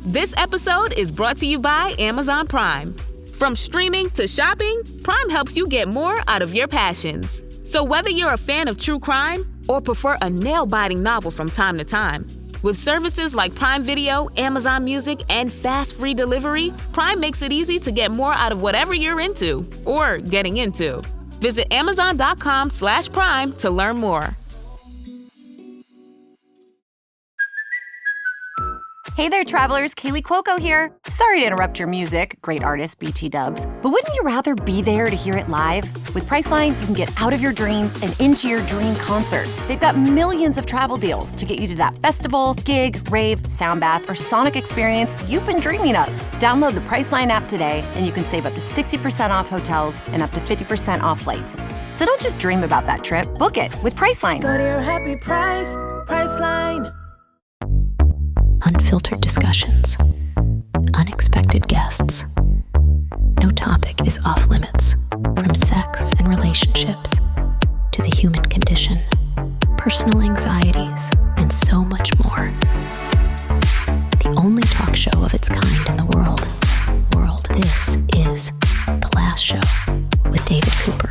This episode is brought to you by Amazon Prime. From streaming to shopping, Prime helps you get more out of your passions. So whether you're a fan of true crime or prefer a nail-biting novel from time to time, with services like Prime Video, Amazon Music, and fast free delivery, Prime makes it easy to get more out of whatever you're into or getting into. Visit Amazon.com/Prime to learn more. Hey there, travelers. Kaylee Cuoco here. Sorry to interrupt your music, great artist BT Dubs, but wouldn't you rather be there to hear it live? With Priceline, you can get out of your dreams and into your dream concert. They've got millions of travel deals to get you to that festival, gig, rave, sound bath, or sonic experience you've been dreaming of. Download the Priceline app today, and you can save up to 60% off hotels and up to 50% off flights. So don't just dream about that trip. Book it with Priceline. Go to your happy price, Priceline. Unfiltered discussions, unexpected guests. No topic is off limits, from sex and relationships to the human condition, personal anxieties, and so much more. The only talk show of its kind in the world. This is The Last Show with David Cooper.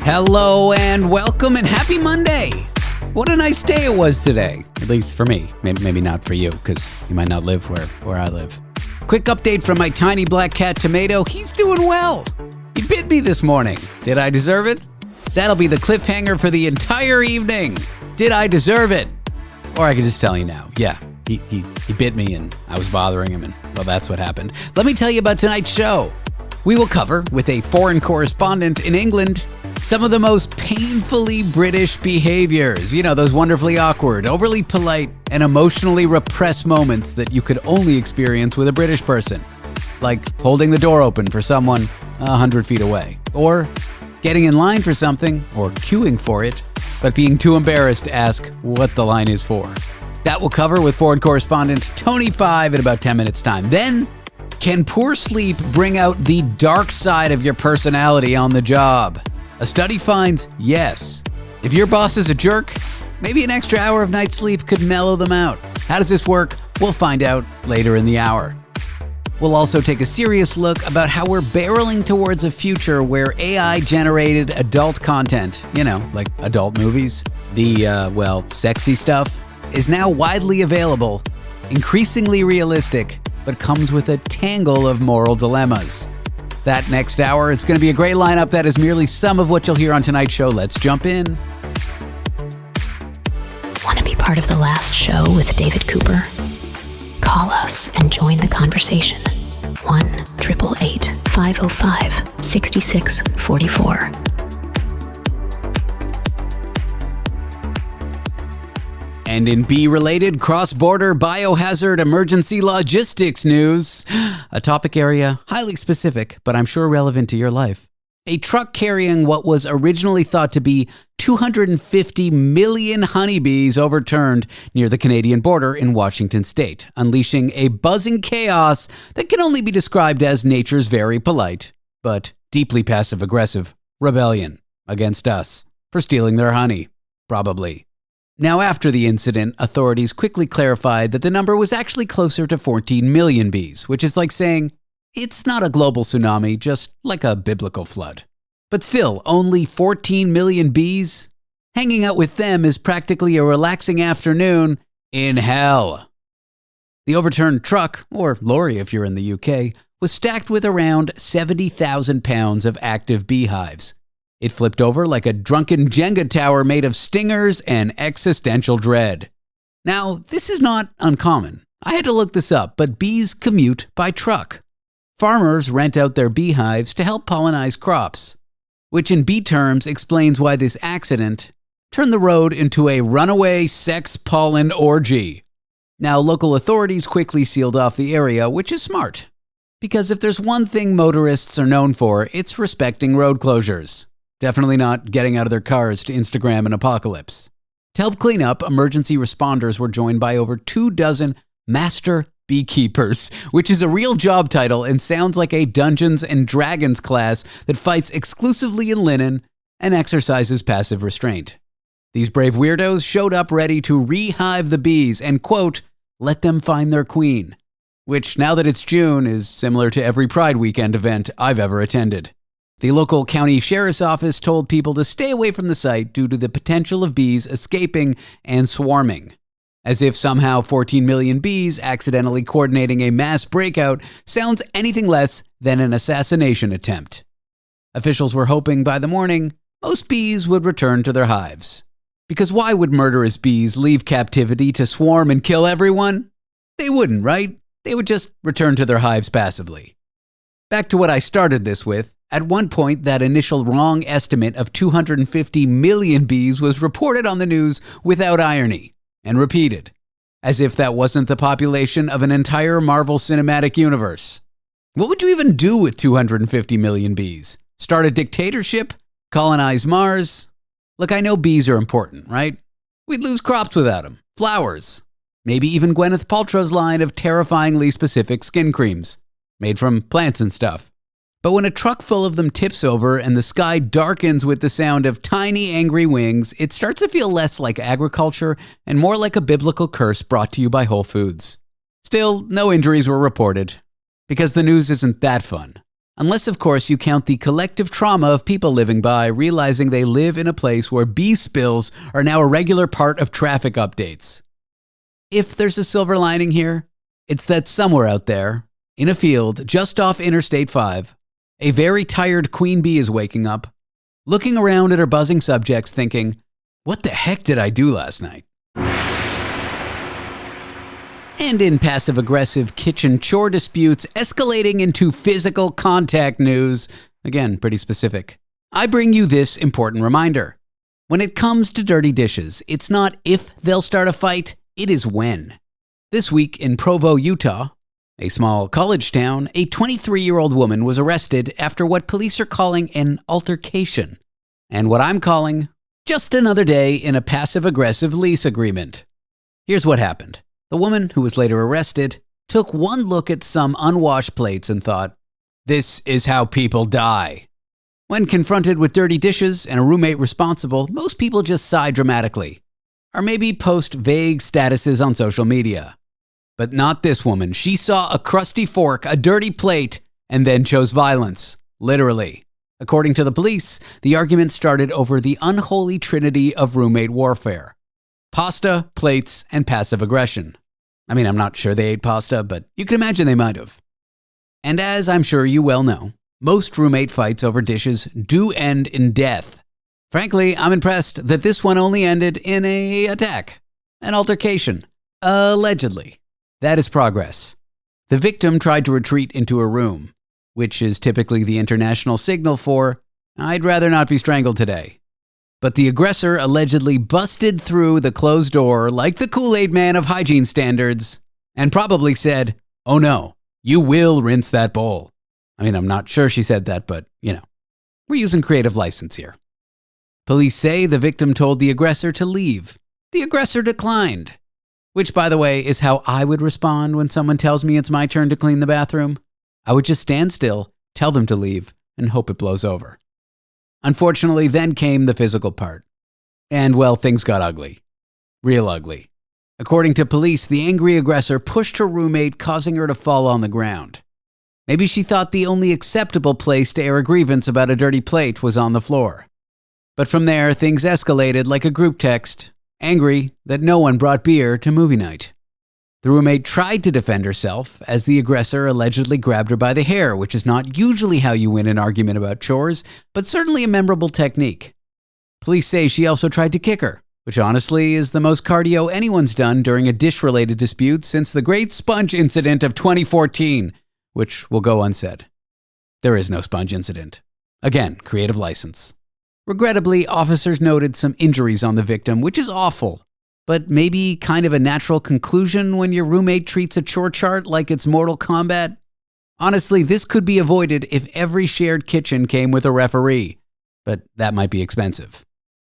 Hello and welcome and happy Monday. What a nice day it was today, at least for me. Maybe not for you, because you might not live where I live. Quick update from my tiny black cat Tomato. He's doing well. He bit me this morning. Did I deserve it? That'll be the cliffhanger for the entire evening. Did I deserve it? Or I could just tell you now. Yeah, he bit me and I was bothering him, and well, that's what happened. Let me tell you about tonight's show. We will cover, with a foreign correspondent in England, some of the most painfully British behaviors. You know, those wonderfully awkward, overly polite, and emotionally repressed moments that you could only experience with a British person. Like holding the door open for someone 100 feet away. Or getting in line for something, or queuing for it, but being too embarrassed to ask what the line is for. That we'll cover with foreign correspondent Tony 5 in about 10 minutes' time. Then, can poor sleep bring out the dark side of your personality on the job? A study finds yes. If your boss is a jerk, maybe an extra hour of night sleep could mellow them out. How does this work? We'll find out later in the hour. We'll also take a serious look about how we're barreling towards a future where AI-generated adult content, you know, like adult movies, the, sexy stuff, is now widely available, increasingly realistic, but comes with a tangle of moral dilemmas. That next hour, it's going to be a great lineup. That is merely some of what you'll hear on tonight's show. Let's jump in. Want to be part of The Last Show with David Cooper? Call us and join the conversation. 1-888-505-6644. And in B-related cross-border biohazard emergency logistics news, a topic area highly specific, but I'm sure relevant to your life. A truck carrying what was originally thought to be 250 million honeybees overturned near the Canadian border in Washington state, unleashing a buzzing chaos that can only be described as nature's very polite, but deeply passive-aggressive rebellion against us for stealing their honey, probably. Now, after the incident, authorities quickly clarified that the number was actually closer to 14 million bees, which is like saying, it's not a global tsunami, just like a biblical flood. But still, only 14 million bees? Hanging out with them is practically a relaxing afternoon in hell. The overturned truck, or lorry if you're in the UK, was stacked with around 70,000 pounds of active beehives. It flipped over like a drunken Jenga tower made of stingers and existential dread. Now, this is not uncommon. I had to look this up, but bees commute by truck. Farmers rent out their beehives to help pollinize crops, which in bee terms explains why this accident turned the road into a runaway sex pollen orgy. Now, local authorities quickly sealed off the area, which is smart. Because if there's one thing motorists are known for, it's respecting road closures. Definitely not getting out of their cars to Instagram an apocalypse. To help clean up, emergency responders were joined by over 24 master beekeepers, which is a real job title and sounds like a Dungeons and Dragons class that fights exclusively in linen and exercises passive restraint. These brave weirdos showed up ready to rehive the bees and, quote, let them find their queen, which, now that it's June, is similar to every Pride weekend event I've ever attended. The local county sheriff's office told people to stay away from the site due to the potential of bees escaping and swarming. As if somehow 14 million bees accidentally coordinating a mass breakout sounds anything less than an assassination attempt. Officials were hoping by the morning, most bees would return to their hives. Because why would murderous bees leave captivity to swarm and kill everyone? They wouldn't, right? They would just return to their hives passively. Back to what I started this with. At one point, that initial wrong estimate of 250 million bees was reported on the news without irony and repeated, as if that wasn't the population of an entire Marvel Cinematic Universe. What would you even do with 250 million bees? Start a dictatorship? Colonize Mars? Look, I know bees are important, right? We'd lose crops without them, flowers, maybe even Gwyneth Paltrow's line of terrifyingly specific skin creams, made from plants and stuff. But when a truck full of them tips over and the sky darkens with the sound of tiny angry wings, it starts to feel less like agriculture and more like a biblical curse brought to you by Whole Foods. Still, no injuries were reported, because the news isn't that fun. Unless, of course, you count the collective trauma of people living by, realizing they live in a place where bee spills are now a regular part of traffic updates. If there's a silver lining here, it's that somewhere out there, in a field just off Interstate 5, a very tired queen bee is waking up, looking around at her buzzing subjects thinking, what the heck did I do last night? And in passive-aggressive kitchen chore disputes escalating into physical contact news, again, pretty specific, I bring you this important reminder. When it comes to dirty dishes, it's not if they'll start a fight, it is when. This week in Provo, Utah, a small college town, a 23-year-old woman was arrested after what police are calling an altercation, and what I'm calling just another day in a passive-aggressive lease agreement. Here's what happened. The woman, who was later arrested, took one look at some unwashed plates and thought, this is how people die. When confronted with dirty dishes and a roommate responsible, most people just sigh dramatically, or maybe post vague statuses on social media. But not this woman. She saw a crusty fork, a dirty plate, and then chose violence. Literally. According to the police, the argument started over the unholy trinity of roommate warfare. Pasta, plates, and passive aggression. I mean, I'm not sure they ate pasta, but you can imagine they might have. And as I'm sure you well know, most roommate fights over dishes do end in death. Frankly, I'm impressed that this one only ended in an attack, an altercation, allegedly. That is progress. The victim tried to retreat into a room, which is typically the international signal for, I'd rather not be strangled today. But the aggressor allegedly busted through the closed door like the Kool-Aid man of hygiene standards and probably said, oh no, you will rinse that bowl. I mean, I'm not sure she said that, but, we're using creative license here. Police say the victim told the aggressor to leave. The aggressor declined. Which, by the way, is how I would respond when someone tells me it's my turn to clean the bathroom. I would just stand still, tell them to leave, and hope it blows over. Unfortunately, then came the physical part. And, well, things got ugly. Real ugly. According to police, the angry aggressor pushed her roommate, causing her to fall on the ground. Maybe she thought the only acceptable place to air a grievance about a dirty plate was on the floor. But from there, things escalated like a group text, angry that no one brought beer to movie night. The roommate tried to defend herself as the aggressor allegedly grabbed her by the hair, which is not usually how you win an argument about chores, but certainly a memorable technique. Police say she also tried to kick her, which honestly is the most cardio anyone's done during a dish-related dispute since the Great Sponge Incident of 2014, which will go unsaid. There is no sponge incident. Again, creative license. Regrettably, officers noted some injuries on the victim, which is awful, but maybe kind of a natural conclusion when your roommate treats a chore chart like it's Mortal Kombat. Honestly, this could be avoided if every shared kitchen came with a referee, but that might be expensive.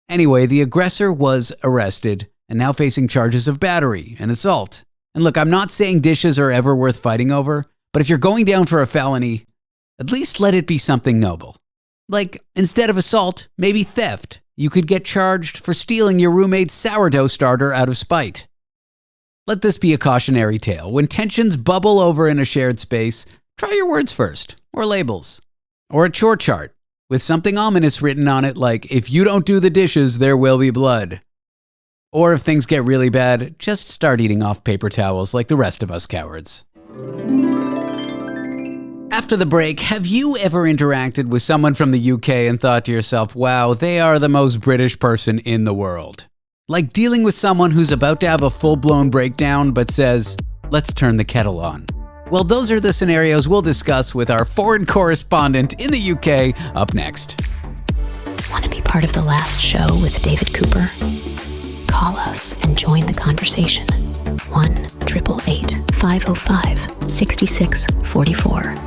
Anyway, the aggressor was arrested and now facing charges of battery and assault. And look, I'm not saying dishes are ever worth fighting over, but if you're going down for a felony, at least let it be something noble. Like, instead of assault, maybe theft. You could get charged for stealing your roommate's sourdough starter out of spite. Let this be a cautionary tale. When tensions bubble over in a shared space, try your words first, or labels, or a chore chart with something ominous written on it like, if you don't do the dishes, there will be blood. Or if things get really bad, just start eating off paper towels like the rest of us cowards. After the break, have you ever interacted with someone from the UK and thought to yourself, wow, they are the most British person in the world? Like dealing with someone who's about to have a full-blown breakdown but says, let's turn the kettle on. Well, those are the scenarios we'll discuss with our foreign correspondent in the UK up next. Want to be part of the last show with David Cooper? Call us and join the conversation. 1-888-505-6644.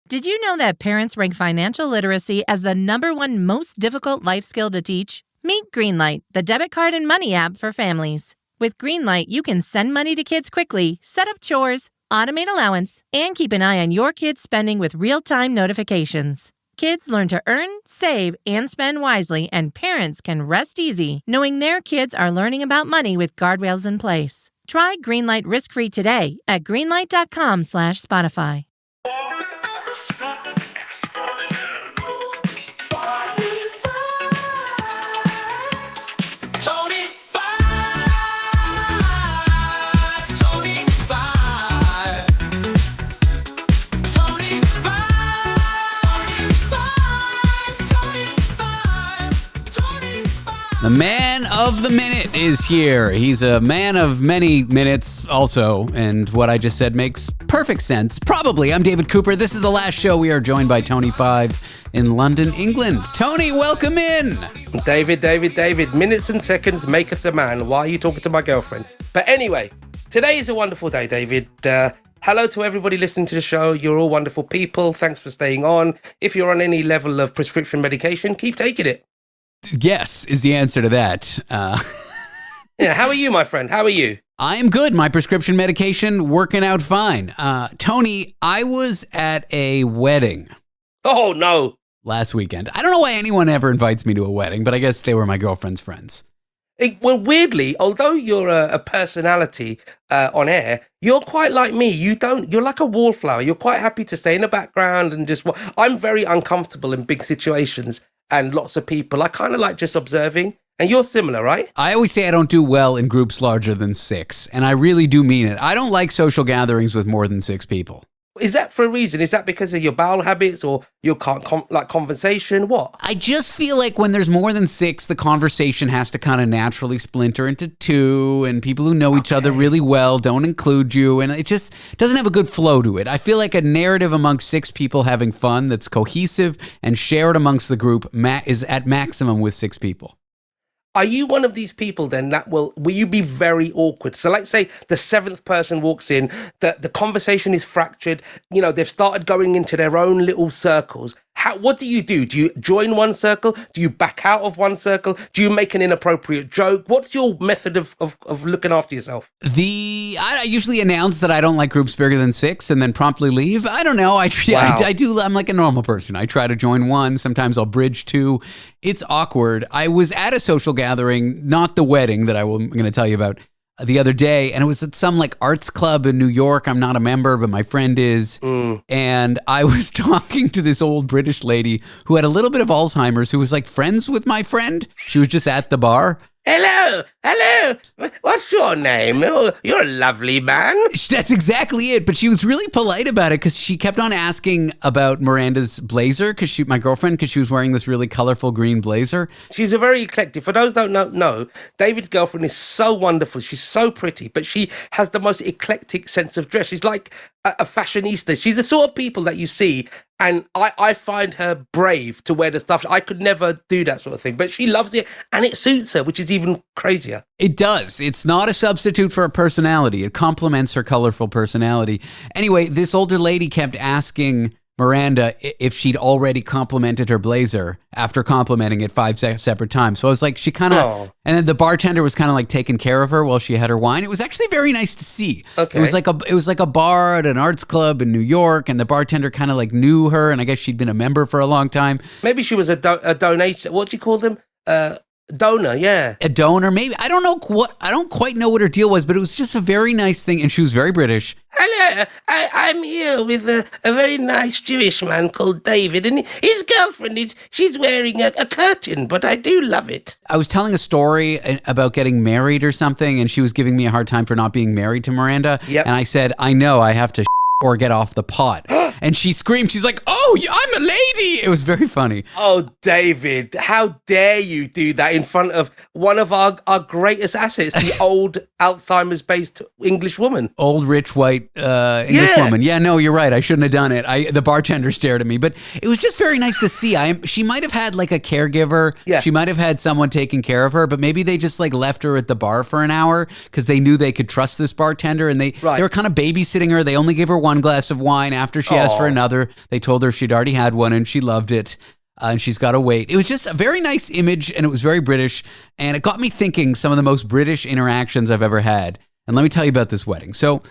Did you know that parents rank financial literacy as the #1 most difficult life skill to teach? Meet Greenlight, the debit card and money app for families. With Greenlight, you can send money to kids quickly, set up chores, automate allowance, and keep an eye on your kids' spending with real-time notifications. Kids learn to earn, save, and spend wisely, and parents can rest easy knowing their kids are learning about money with guardrails in place. Try Greenlight risk-free today at greenlight.com/Spotify. The man of the minute is here. He's a man of many minutes also, and what I just said makes perfect sense. Probably. I'm David Cooper. This is the last show. We are joined by Tony 5 in London, England. Tony, welcome in. David. Minutes and seconds maketh the man. Why are you talking to my girlfriend? But anyway, today is a wonderful day, David. Hello to everybody listening to the show. You're all wonderful people. Thanks for staying on. If you're on any level of prescription medication, keep taking it. Yes, is the answer to that. Yeah, how are you, my friend? How are you? I'm good. My prescription medication working out fine. Tony, I was at a wedding. Oh, no. Last weekend. I don't know why anyone ever invites me to a wedding, but I guess they were my girlfriend's friends. Well, weirdly, although you're a personality on air, you're quite like me. You're like a wallflower. You're quite happy to stay in the background and just... I'm very uncomfortable in big situations and lots of people. I kind of like just observing. And you're similar, right? I always say I don't do well in groups larger than 6, and I really do mean it. I don't like social gatherings with more than 6 people. Is that for a reason? Is that because of your bowel habits or your conversation? What? I just feel like when there's more than 6, the conversation has to kind of naturally splinter into 2, and people who know each other really well don't include you, and it just doesn't have a good flow to it. I feel like a narrative amongst 6 people having fun that's cohesive and shared amongst the group is at maximum with 6 people. Are you one of these people then that will you be very awkward? So like say the 7th person walks in, the conversation is fractured, they've started going into their own little circles. What do? Do you join one circle? Do you back out of one circle? Do you make an inappropriate joke? What's your method of looking after yourself? I usually announce that I don't like groups bigger than 6 and then promptly leave. I don't know. I do. I'm like a normal person. I try to join 1. Sometimes I'll bridge 2. It's awkward. I was at a social gathering, not the wedding that I'm going to tell you about, the other day, and it was at some like arts club in New York. I'm not a member, but my friend is. And I was talking to this old British lady who had a little bit of Alzheimer's, who was like friends with my friend. She was just at the bar. Hello. What's your name? Oh, you're a lovely man. That's exactly it. But she was really polite about it because she kept on asking about Miranda's blazer, my girlfriend, because she was wearing this really colorful green blazer. She's a very eclectic. For those who don't know, David's girlfriend is so wonderful. She's so pretty, but she has the most eclectic sense of dress. She's like a fashionista. She's the sort of people that you see, and I find her brave to wear the stuff. I could never do that sort of thing, but she loves it, and it suits her, which is even crazier. It does. It's not a substitute for a personality. It complements her colorful personality. Anyway, this older lady kept asking Miranda if she'd already complimented her blazer after complimenting it 5 separate times. So I was like, she kind of, and then the bartender was kind of like taking care of her while she had her wine. It was actually very nice to see. Okay. It was like a bar at an arts club in New York, and the bartender kind of like knew her, and I guess she'd been a member for a long time. Maybe she was a donation. What do you call them? Donor, yeah. A donor, maybe. I don't quite know what her deal was, but it was just a very nice thing, and she was very British. Hello, I'm here with a very nice Jewish man called David, and his girlfriend, she's wearing a curtain, but I do love it. I was telling a story about getting married or something, and she was giving me a hard time for not being married to Miranda. Yep. And I said, I know, I have to or get off the pot. And she screamed, she's like, oh, I'm a lady. It was very funny. Oh, David, how dare you do that in front of one of our greatest assets, the old Alzheimer's-based English woman. Old, rich, white English woman. Yeah, no, you're right. I shouldn't have done it. The bartender stared at me. But it was just very nice to see. She might have had like a caregiver. Yeah. She might have had someone taking care of her, but maybe they just like left her at the bar for an hour because they knew they could trust this bartender, and they were kind of babysitting her. They only gave her one glass of wine after she asked for another. They told her she'd already had one and she loved it. And she's got to wait. It was just a very nice image, and it was very British, and it got me thinking some of the most British interactions I've ever had. And let me tell you about this wedding. So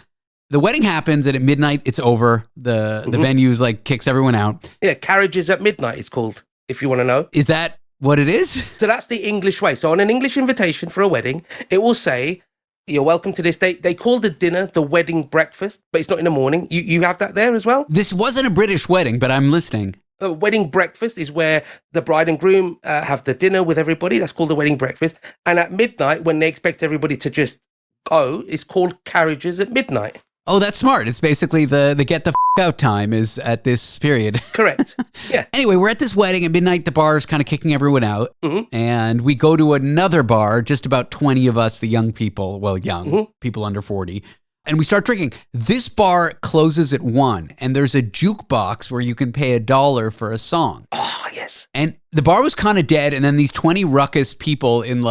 the wedding happens, and at midnight it's over. The venue's like kicks everyone out. Yeah, carriages at midnight it's called, if you want to know. Is that what it is? So that's the English way. So on an English invitation for a wedding, it will say, you're welcome to this. They call the dinner the wedding breakfast, but it's not in the morning. You have that there as well? This wasn't a British wedding, but I'm listening. A wedding breakfast is where the bride and groom have the dinner with everybody. That's called the wedding breakfast. And at midnight, when they expect everybody to just go, it's called carriages at midnight. Oh, that's smart. It's basically the get the out time is at this period. Correct. Yeah. Anyway, we're at this wedding at midnight. The bar is kind of kicking everyone out. And we go to another bar, just about 20 of us, the young people, people under 40. And we start drinking. This bar closes at 1, and there's a jukebox where you can pay $1 for a song. Oh, yes. And the bar was kind of dead, and then these 20 ruckus people in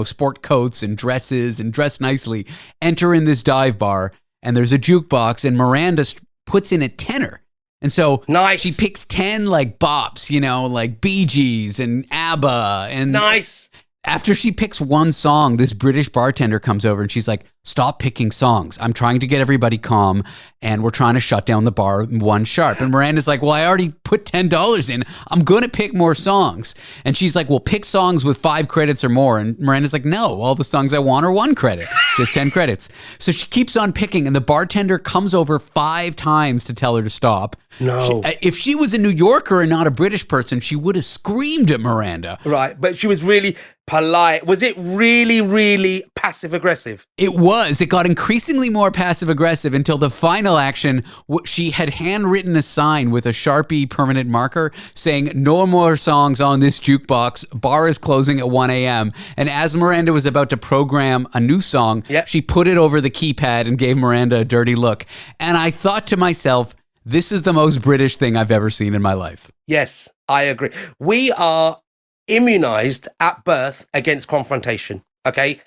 sport coats and dresses and dressed nicely enter in this dive bar, and there's a jukebox, and Miranda puts in a tenor. And so she picks 10 like bops, like Bee Gees and ABBA. And nice. After she picks one song, this British bartender comes over and she's like, stop picking songs. I'm trying to get everybody calm, and we're trying to shut down the bar 1 sharp. And Miranda's like, well, I already put $10 in. I'm going to pick more songs. And she's like, well, pick songs with 5 credits or more. And Miranda's like, no, all the songs I want are 1 credit, just 10 credits. So she keeps on picking, and the bartender comes over 5 times to tell her to stop. No. If she was a New Yorker and not a British person, she would have screamed at Miranda. Right, but she was really polite. Was it really, really passive-aggressive? It was. It got increasingly more passive-aggressive until the final action. She had handwritten a sign with a Sharpie permanent marker saying, no more songs on this jukebox. Bar is closing at 1 a.m. And as Miranda was about to program a new song, she put it over the keypad and gave Miranda a dirty look. And I thought to myself, this is the most British thing I've ever seen in my life. Yes, I agree. We are immunized at birth against confrontation. Okay,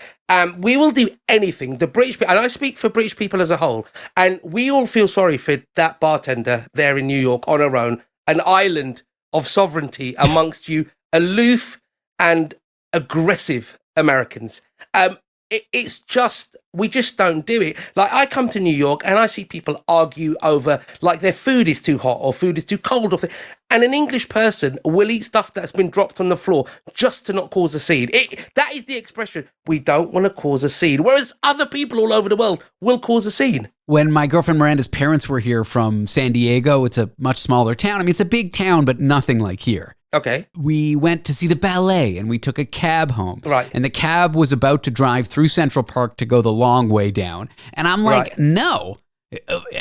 we will do anything. The British, and I speak for British people as a whole, and we all feel sorry for that bartender there in New York on her own, an island of sovereignty amongst you aloof and aggressive Americans. It's just, we just don't do it. Like, I come to New York and I see people argue over, like, their food is too hot or food is too cold. And an English person will eat stuff that's been dropped on the floor just to not cause a scene. That is the expression. We don't want to cause a scene. Whereas other people all over the world will cause a scene. When my girlfriend Miranda's parents were here from San Diego, it's a much smaller town. I mean, it's a big town, but nothing like here. Okay. We went to see the ballet, and we took a cab home. Right. And the cab was about to drive through Central Park to go the long way down. And I'm like, no.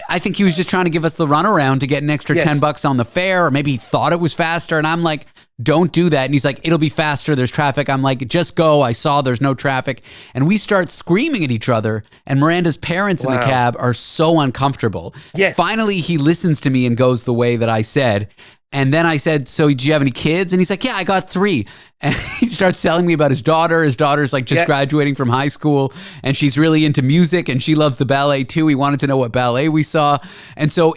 I think he was just trying to give us the runaround to get an extra $10 on the fare, or maybe he thought it was faster. And I'm like, don't do that. And he's like, it'll be faster. There's traffic. I'm like, just go. I saw there's no traffic. And we start screaming at each other. And Miranda's parents in the cab are so uncomfortable. Yes. Finally, he listens to me and goes the way that I said. And then I said, so do you have any kids? And he's like, yeah, I got 3. And he starts telling me about his daughter. His daughter's like just graduating from high school, and she's really into music, and she loves the ballet too. He wanted to know what ballet we saw. And so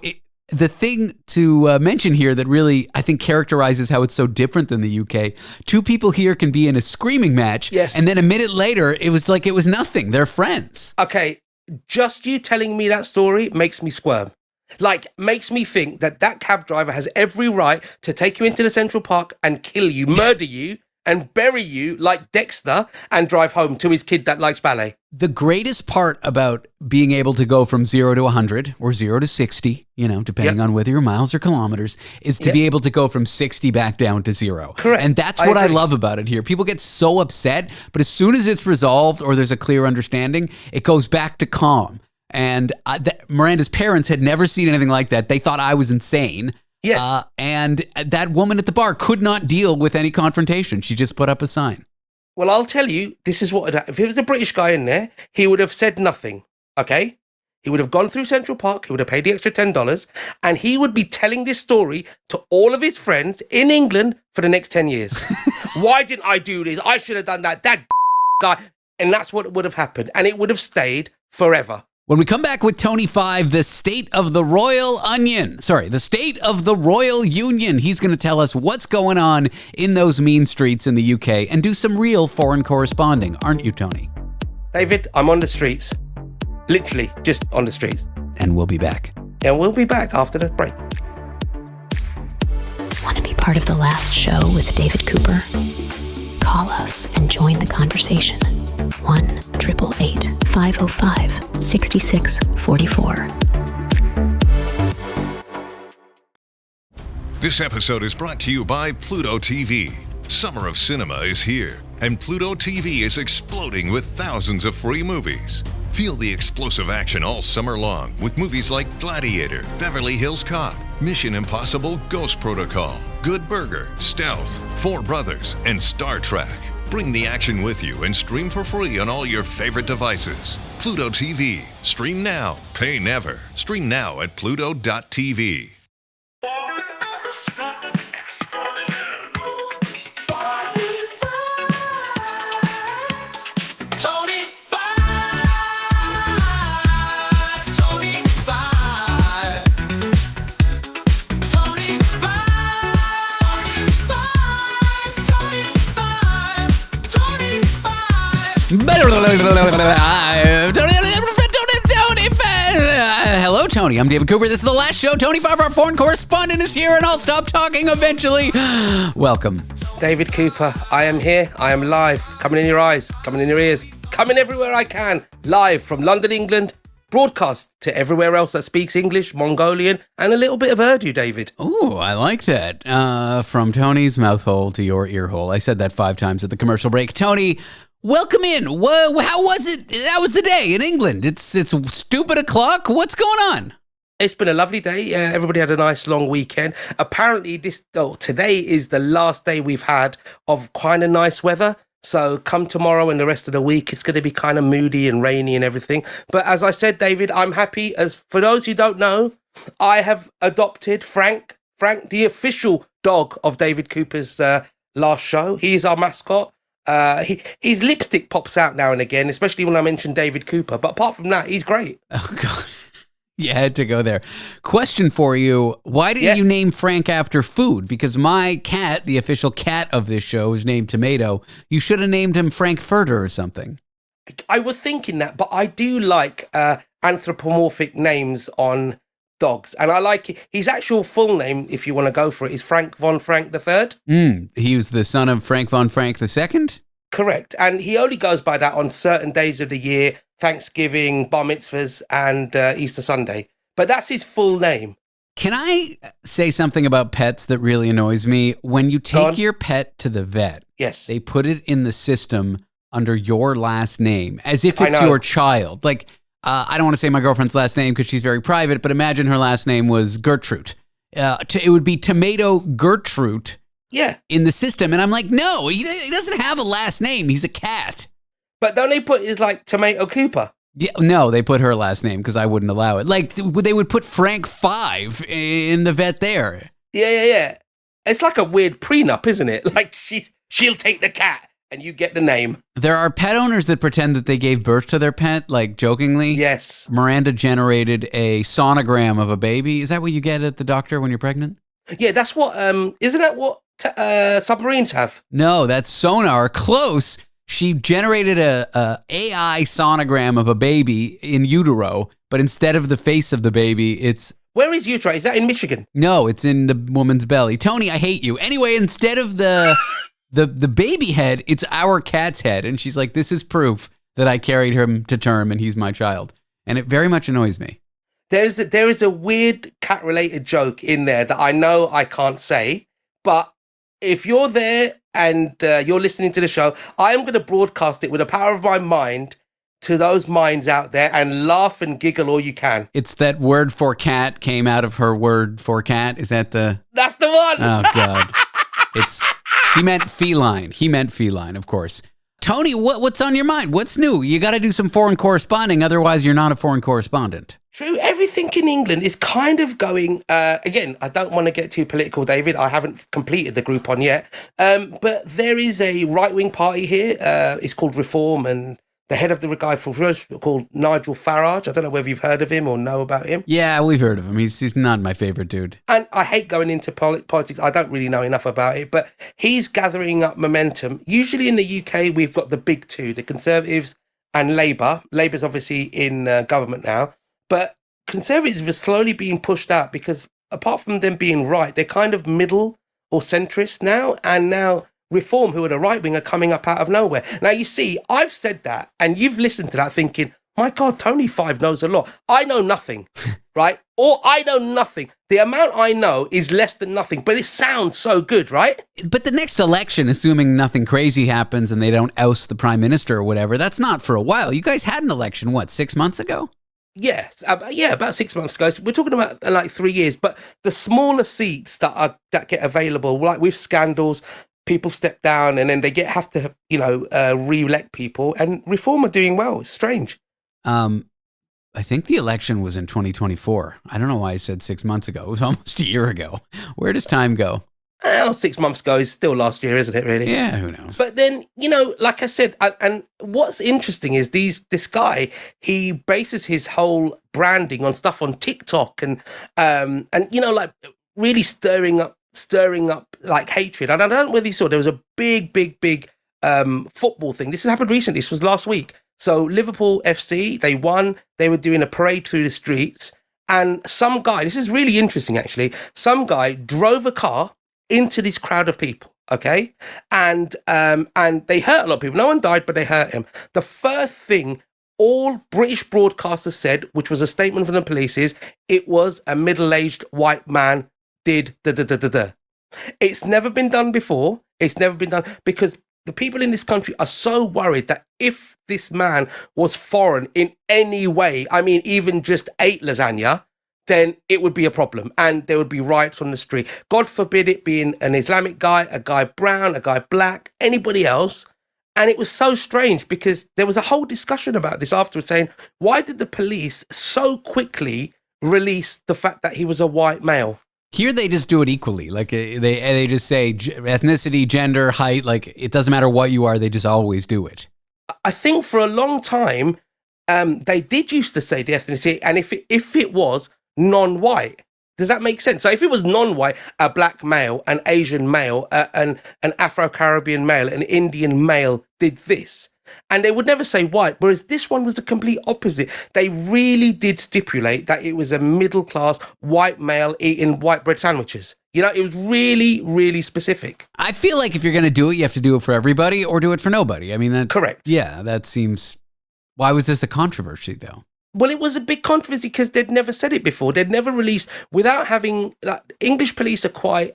the thing to mention here that really, I think, characterizes how it's so different than the UK, two people here can be in a screaming match, yes, and then a minute later, it was like it was nothing. They're friends. Okay, just you telling me that story makes me squirm. Like, makes me think that cab driver has every right to take you into the Central Park and kill you, murder you, and bury you like Dexter and drive home to his kid that likes ballet. The greatest part about being able to go from 0 to 100 or 0 to 60, depending on whether you're miles or kilometers, is to be able to go from 60 back down to 0. Correct. And that's what I love about it here. People get so upset, but as soon as it's resolved or there's a clear understanding, it goes back to calm. And Miranda's parents had never seen anything like that. They thought I was insane. Yes. And that woman at the bar could not deal with any confrontation. She just put up a sign. Well, I'll tell you, this is what if it was a British guy in there, he would have said nothing, okay? He would have gone through Central Park, he would have paid the extra $10, and he would be telling this story to all of his friends in England for the next 10 years. Why didn't I do this? I should have done that. That guy. And that's what would have happened. And it would have stayed forever. When we come back with Tony 5, the state of the the state of the Royal Union. He's going to tell us what's going on in those mean streets in the UK and do some real foreign corresponding, aren't you, Tony? David, I'm on the streets. Literally, just on the streets. And we'll be back. And we'll be back after the break. Want to be part of the last show with David Cooper? Call us and join the conversation. 1-888-505-6644. This episode is brought to you by Pluto TV. Summer of cinema is here, and Pluto TV is exploding with thousands of free movies. Feel the explosive action all summer long with movies like Gladiator, Beverly Hills Cop, Mission Impossible Ghost Protocol, Good Burger, Stealth, Four Brothers, and Star Trek. Bring the action with you and stream for free on all your favorite devices. Pluto TV. Stream now. Pay never. Stream now at Pluto.tv. Hello, Tony. I'm David Cooper. This is the last show. Tony 5, our foreign correspondent, is here, and I'll stop talking eventually. Welcome. David Cooper, I am here. I am live. Coming in your eyes, coming in your ears, coming everywhere I can. Live from London, England. Broadcast to everywhere else that speaks English, Mongolian, and a little bit of Urdu, David. Oh, I like that. From Tony's mouth hole to your ear hole. I said that 5 times at the commercial break. Tony, welcome in. How was it? That was the day in England. It's stupid o'clock. What's going on? It's been a lovely day. Everybody had a nice long weekend. Apparently, today is the last day we've had of kind of nice weather. So come tomorrow and the rest of the week, it's going to be kind of moody and rainy and everything. But as I said, David, I'm happy. As for those who don't know, I have adopted Frank, the official dog of David Cooper's last show. He is our mascot. His lipstick pops out now and again, especially when I mention David Cooper. But apart from that, he's great. Oh, God. You had to go there. Question for you. Why didn't you name Frank after food? Because my cat, the official cat of this show, is named Tomato. You should have named him Frankfurter or something. I was thinking that, but I do like anthropomorphic names on dogs. And I like his actual full name, if you want to go for it, is Frank von Frank III. He was the son of Frank von Frank II? Correct. And he only goes by that on certain days of the year, Thanksgiving, bar mitzvahs, and Easter Sunday. But that's his full name. Can I say something about pets that really annoys me? When you take your pet to the vet, yes, they put it in the system under your last name, as if it's your child. Like, I don't want to say my girlfriend's last name because she's very private, but imagine her last name was Gertrude. It would be Tomato Gertrude. Yeah. In the system. And I'm like, no, he doesn't have a last name. He's a cat. But don't they put his like Tomato Cooper? Yeah, no, they put her last name because I wouldn't allow it. Like they would put Frank 5 in the vet there. Yeah. It's like a weird prenup, isn't it? Like she'll take the cat and you get the name. There are pet owners that pretend that they gave birth to their pet, like jokingly. Yes. Miranda generated a sonogram of a baby. Is that what you get at the doctor when you're pregnant? Yeah, that's what, isn't that what submarines have? No, that's sonar. Close. She generated a AI sonogram of a baby in utero, but instead of the face of the baby, it's... Where is utero? Is that in Michigan? No, it's in the woman's belly. Tony, I hate you. Anyway, instead of the baby head, it's our cat's head. And she's like, this is proof that I carried him to term and he's my child. And it very much annoys me. There is a weird cat-related joke in there that I know I can't say, but if you're there and you're listening to the show, I am going to broadcast it with the power of my mind to those minds out there and laugh and giggle all you can. It's that word for cat came out of her word for cat. Is that the... That's the one! Oh, God. She meant feline. He meant feline, of course. Tony, what's on your mind? What's new? You got to do some foreign corresponding, otherwise you're not a foreign correspondent. True. Everything in England is kind of going, again, I don't want to get too political, David. I haven't completed the Groupon yet. But there is a right-wing party here. It's called Reform, and the head of the guy called Nigel Farage. I don't know whether you've heard of him or know about him. Yeah, we've heard of him. He's not my favorite dude. And I hate going into politics. I don't really know enough about it, but he's gathering up momentum. Usually in the UK, we've got the big two, the Conservatives and Labour. Labour's obviously in government now, but Conservatives are slowly being pushed out because apart from them being right, they're kind of middle or centrist now. And now Reform, who are the right wing, are coming up out of nowhere. Now, you see, I've said that and you've listened to that thinking, my God, Tony Five knows a lot. I know nothing, right? Or I know nothing. The amount I know is less than nothing, but it sounds so good, right? But the next election, assuming nothing crazy happens and they don't oust the prime minister or whatever, that's not for a while. You guys had an election, 6 months ago? Yes, about 6 months ago. So we're talking about like 3 years, but the smaller seats that get available, like with scandals, people step down and then they have to, re-elect people, and Reform are doing well. It's strange. I think the election was in 2024. I don't know why I said 6 months ago. It was almost a year ago. Where does time go? Well, 6 months ago is still last year, isn't it, really? Yeah, who knows? But then, like I said, and what's interesting is this guy, he bases his whole branding on stuff on TikTok and like really stirring up like hatred. And I don't know whether you saw, there was a big football thing. This has happened recently. This was last week. So Liverpool FC, they won. They were doing a parade through the streets. And some guy, this is really interesting actually, some guy drove a car into this crowd of people, okay? And they hurt a lot of people. No one died, but they hurt him. The first thing all British broadcasters said, which was a statement from the police, is it was a middle-aged white man did da-da-da-da-da. It's never been done before. It's never been done because the people in this country are so worried that if this man was foreign in any way, I mean, even just ate lasagna, then it would be a problem and there would be riots on the street. God forbid it being an Islamic guy, a guy brown, a guy black, anybody else. And it was so strange because there was a whole discussion about this afterwards saying, why did the police so quickly release the fact that he was a white male? Here they just do it equally. Like they just say ethnicity, gender, height, like it doesn't matter what you are, they just always do it. I think for a long time, they did used to say the ethnicity, and if it was non-white, does that make sense? So if it was non-white, a black male, an Asian male, an Afro-Caribbean male, an Indian male did this, and they would never say white, whereas this one was the complete opposite. They really did stipulate that it was a middle-class white male eating white bread sandwiches. It was really, really specific. I feel like if you're going to do it, you have to do it for everybody or do it for nobody. I mean, correct. Yeah, that seems... Why was this a controversy, though? Well, it was a big controversy because they'd never said it before. They'd never released without having, English police are quite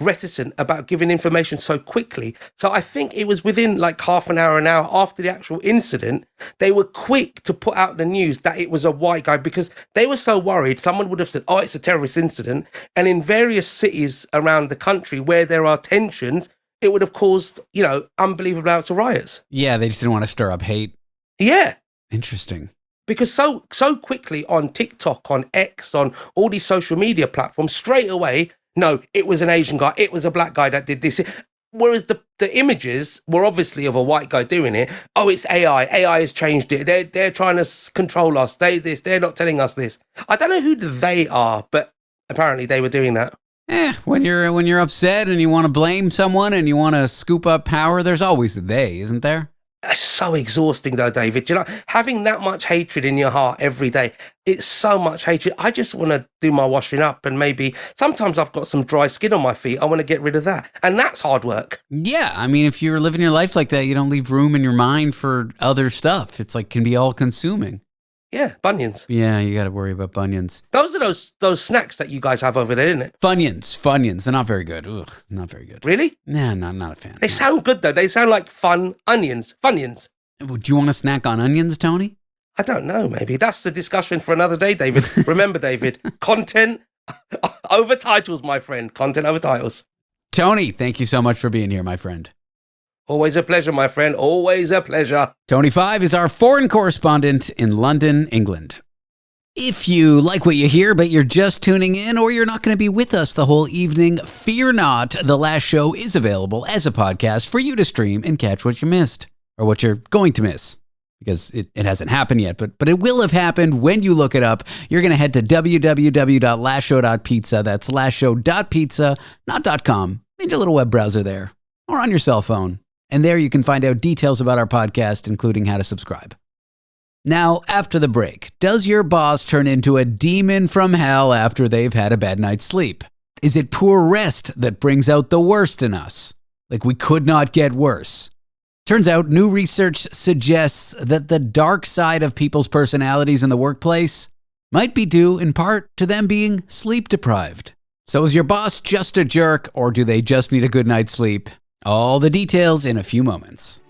reticent about giving information so quickly. So I think it was within half an hour after the actual incident, they were quick to put out the news that it was a white guy because they were so worried. Someone would have said, oh, it's a terrorist incident. And in various cities around the country where there are tensions, it would have caused, unbelievable amounts of riots. Yeah, they just didn't want to stir up hate. Yeah. Interesting. Because so quickly on TikTok, on X, on all these social media platforms, straight away, no, it was an Asian guy, it was a black guy that did this. Whereas the images were obviously of a white guy doing it. Oh, it's AI. AI has changed it. They're trying to control us. They're not telling us this. I don't know who they are, but apparently they were doing that. When you're upset and you want to blame someone and you want to scoop up power, there's always a they, isn't there? It's so exhausting though, David. You know, having that much hatred in your heart every day, it's so much hatred. I just want to do my washing up, and maybe sometimes I've got some dry skin on my feet. I want to get rid of that. And that's hard work. Yeah. I mean, if you're living your life like that, you don't leave room in your mind for other stuff. It's like, can be all consuming. Yeah, bunions. Yeah, you got to worry about bunions. Those are those snacks that you guys have over there, isn't it? Funyuns. They're not very good. Ugh, not very good. Really? Nah, not a fan. They sound good though. They sound like fun onions. Funyuns. Do you want to snack on onions, Tony? I don't know, maybe. That's the discussion for another day, David. Remember, David, content over titles, my friend. Content over titles. Tony, thank you so much for being here, my friend. Always a pleasure, my friend. Always a pleasure. Tony 5 is our foreign correspondent in London, England. If you like what you hear, but you're just tuning in, or you're not going to be with us the whole evening, fear not. The last show is available as a podcast for you to stream and catch what you missed, or what you're going to miss, because it hasn't happened yet, but it will have happened when you look it up. You're going to head to www.lastshow.pizza. That's lastshow.pizza, not .com, in your little web browser there, or on your cell phone. And there you can find out details about our podcast, including how to subscribe. Now, after the break, does your boss turn into a demon from hell after they've had a bad night's sleep? Is it poor rest that brings out the worst in us? Like we could not get worse. Turns out new research suggests that the dark side of people's personalities in the workplace might be due in part to them being sleep deprived. So is your boss just a jerk, or do they just need a good night's sleep? All the details in a few moments.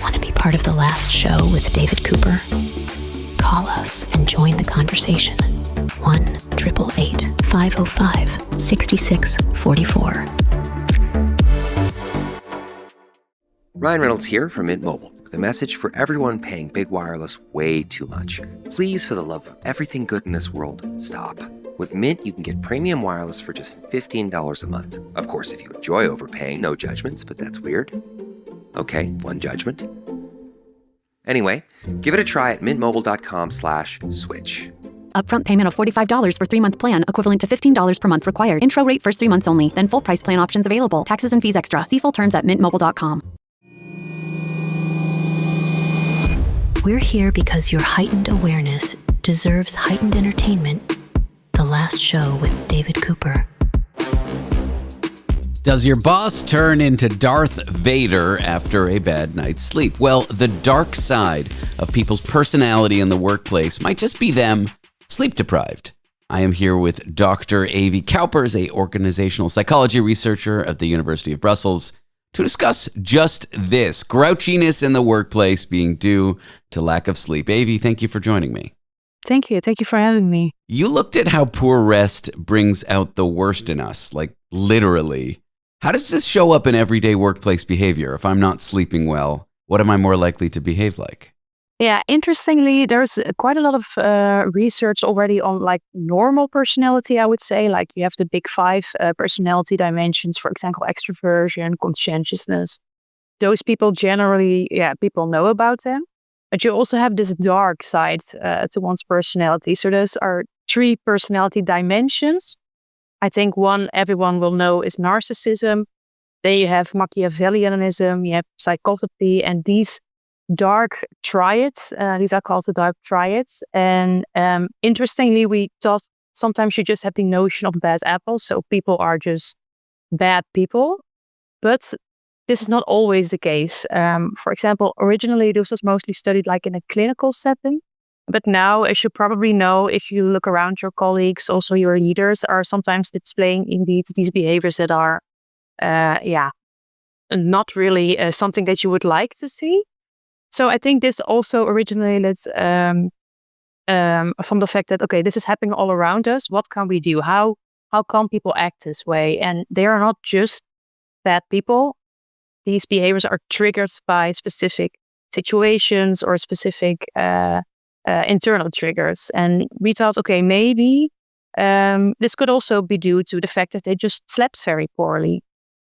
Want to be part of the last show with David Cooper? Call us and join the conversation. 1-888-505-6644. Ryan Reynolds here from Mint Mobile with a message for everyone paying big wireless way too much. Please, for the love of everything good in this world, stop. With Mint, you can get premium wireless for just $15 a month. Of course, if you enjoy overpaying, no judgments, but that's weird. Okay, one judgment. Anyway, give it a try at mintmobile.com/switch. Upfront payment of $45 for 3-month plan, equivalent to $15 per month required. Intro rate first 3 months only, then full price plan options available. Taxes and fees extra. See full terms at mintmobile.com. We're here because your heightened awareness deserves heightened entertainment. The last show with David Cooper. Does your boss turn into Darth Vader after a bad night's sleep? Well, the dark side of people's personality in the workplace might just be them sleep deprived. I am here with Dr. Evy Kuijpers, a organizational psychology researcher at the University of Brussels, to discuss just this, grouchiness in the workplace being due to lack of sleep. Evy, thank you for joining me. Thank you. Thank you for having me. You looked at how poor rest brings out the worst in us, like literally. How does this show up in everyday workplace behavior? If I'm not sleeping well, what am I more likely to behave like? Yeah, interestingly, there's quite a lot of research already on like normal personality, I would say. Like you have the big 5 personality dimensions, for example, extroversion, conscientiousness. Those people generally, people know about them. But you also have this dark side to one's personality. So those are 3 personality dimensions. I think one everyone will know is narcissism. Then you have Machiavellianism, you have psychopathy, and these dark triads, these are called the dark triads. And interestingly, we thought sometimes you just have the notion of bad apples. So people are just bad people. But this is not always the case. For example, originally this was mostly studied like in a clinical setting. But now, as you probably know, if you look around your colleagues, also your leaders are sometimes displaying indeed these behaviors that are, not really something that you would like to see. So I think this also originated from the fact that, okay, this is happening all around us. What can we do? How come people act this way? And they are not just bad people. These behaviors are triggered by specific situations or specific internal triggers. And we thought, okay, maybe this could also be due to the fact that they just slept very poorly.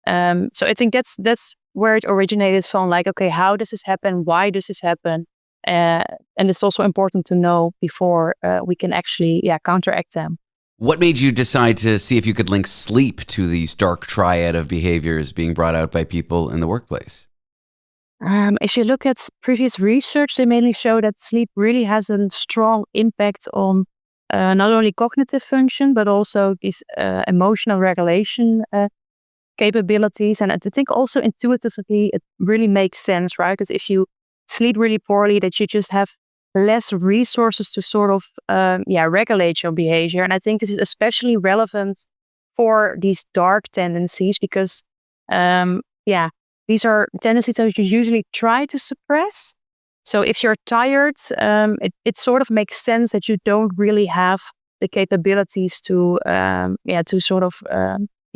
So I think that's where it originated from. Like, okay, how does this happen? Why does this happen? And it's also important to know before we can actually counteract them. What made you decide to see if you could link sleep to these dark triad of behaviors being brought out by people in the workplace? If you look at previous research, they mainly show that sleep really has a strong impact on not only cognitive function, but also these emotional regulation capabilities. And I think also intuitively, it really makes sense, right? Because if you sleep really poorly, that you just have less resources to sort of regulate your behavior. And I think this is especially relevant for these dark tendencies because these are tendencies that you usually try to suppress. So if you're tired, it sort of makes sense that you don't really have the capabilities to sort of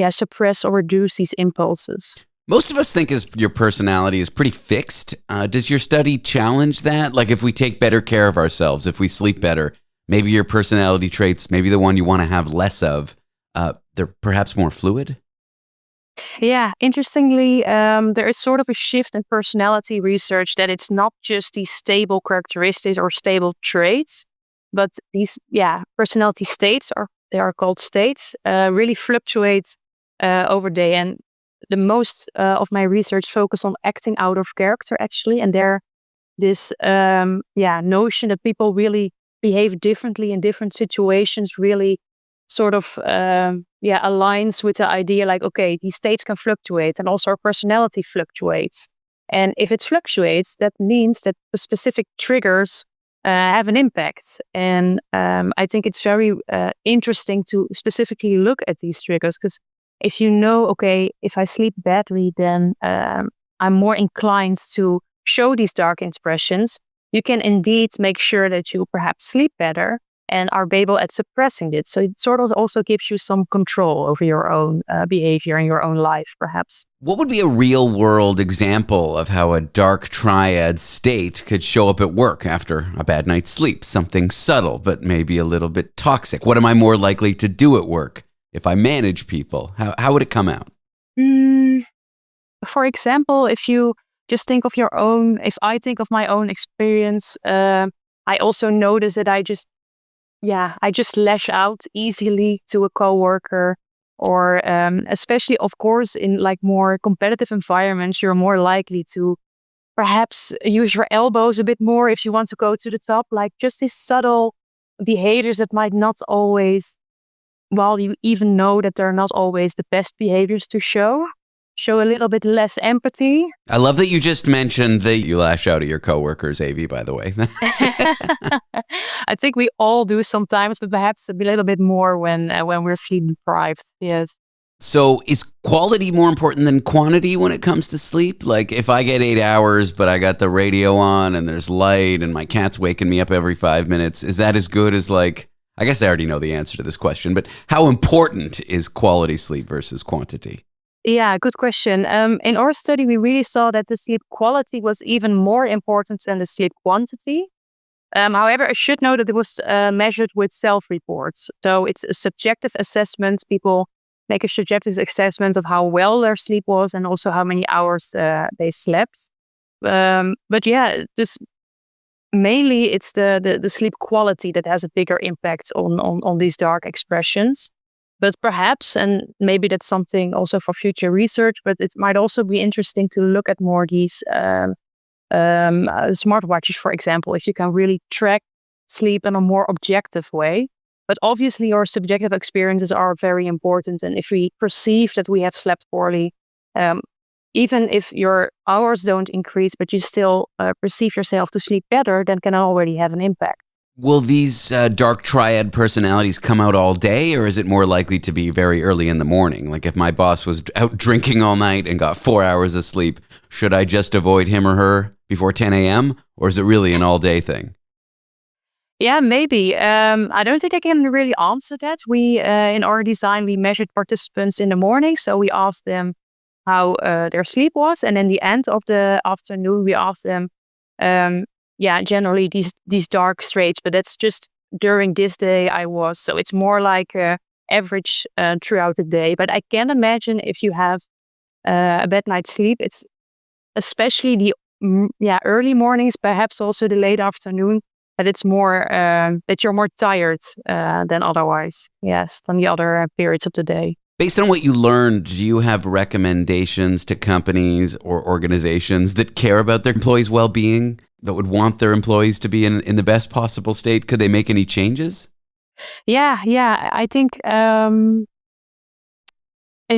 suppress or reduce these impulses. Most of us think your personality is pretty fixed. Does your study challenge that? Like if we take better care of ourselves, if we sleep better, maybe your personality traits, maybe the one you want to have less of, they're perhaps more fluid? Yeah, interestingly, there is sort of a shift in personality research that it's not just these stable characteristics or stable traits, but these personality states, or they are called states, really fluctuate over day. And the most of my research focus on acting out of character, actually, and there this notion that people really behave differently in different situations really sort of aligns with the idea like, okay, these states can fluctuate and also our personality fluctuates. And if it fluctuates, that means that the specific triggers have an impact. And I think it's very interesting to specifically look at these triggers because if you know, okay, if I sleep badly, then I'm more inclined to show these dark expressions. You can indeed make sure that you perhaps sleep better and are able at suppressing it. So it sort of also gives you some control over your own behavior and your own life, perhaps. What would be a real world example of how a dark triad state could show up at work after a bad night's sleep? Something subtle, but maybe a little bit toxic. What am I more likely to do at work if I manage people? How would it come out? For example, if you just think of your own, if I think of my own experience, I also notice that I just lash out easily to a coworker, or especially, of course, in like more competitive environments, you're more likely to perhaps use your elbows a bit more if you want to go to the top. Like just these subtle behaviors that might not always, while you even know that they're not always the best behaviors to show a little bit less empathy. I love that you just mentioned that you lash out at your coworkers, Evy, by the way. I think we all do sometimes, but perhaps a little bit more when we're sleep deprived. Yes. So is quality more important than quantity when it comes to sleep? Like if I get 8 hours, but I got the radio on and there's light and my cat's waking me up every 5 minutes, is that as good as like, I guess I already know the answer to this question, but how important is quality sleep versus quantity? Yeah, good question. In our study, we really saw that the sleep quality was even more important than the sleep quantity. However, I should note that it was measured with self-reports. So it's a subjective assessment. People make a subjective assessment of how well their sleep was and also how many hours they slept. But yeah, this mainly it's the sleep quality that has a bigger impact on these dark expressions. But perhaps, and maybe that's something also for future research, but it might also be interesting to look at more these smartwatches, for example, if you can really track sleep in a more objective way. But obviously, our subjective experiences are very important. And if we perceive that we have slept poorly, even if your hours don't increase, but you still perceive yourself to sleep better, then can already have an impact. Will these dark triad personalities come out all day, or is it more likely to be very early in the morning? Like if my boss was out drinking all night and got 4 hours of sleep, should I just avoid him or her before 10 a.m.? Or is it really an all-day thing? Yeah, maybe. I don't think I can really answer that. We, in our design, we measured participants in the morning. So we asked them how their sleep was. And in the end of the afternoon, we asked them generally these dark straits, but that's just during this day I was. So it's more like average throughout the day. But I can imagine if you have a bad night's sleep, it's especially the early mornings, perhaps also the late afternoon, that it's more that you're more tired than otherwise. Yes, than the other periods of the day. Based on what you learned, do you have recommendations to companies or organizations that care about their employees' well-being, that would want their employees to be in the best possible state? Could they make any changes? Yeah. I think in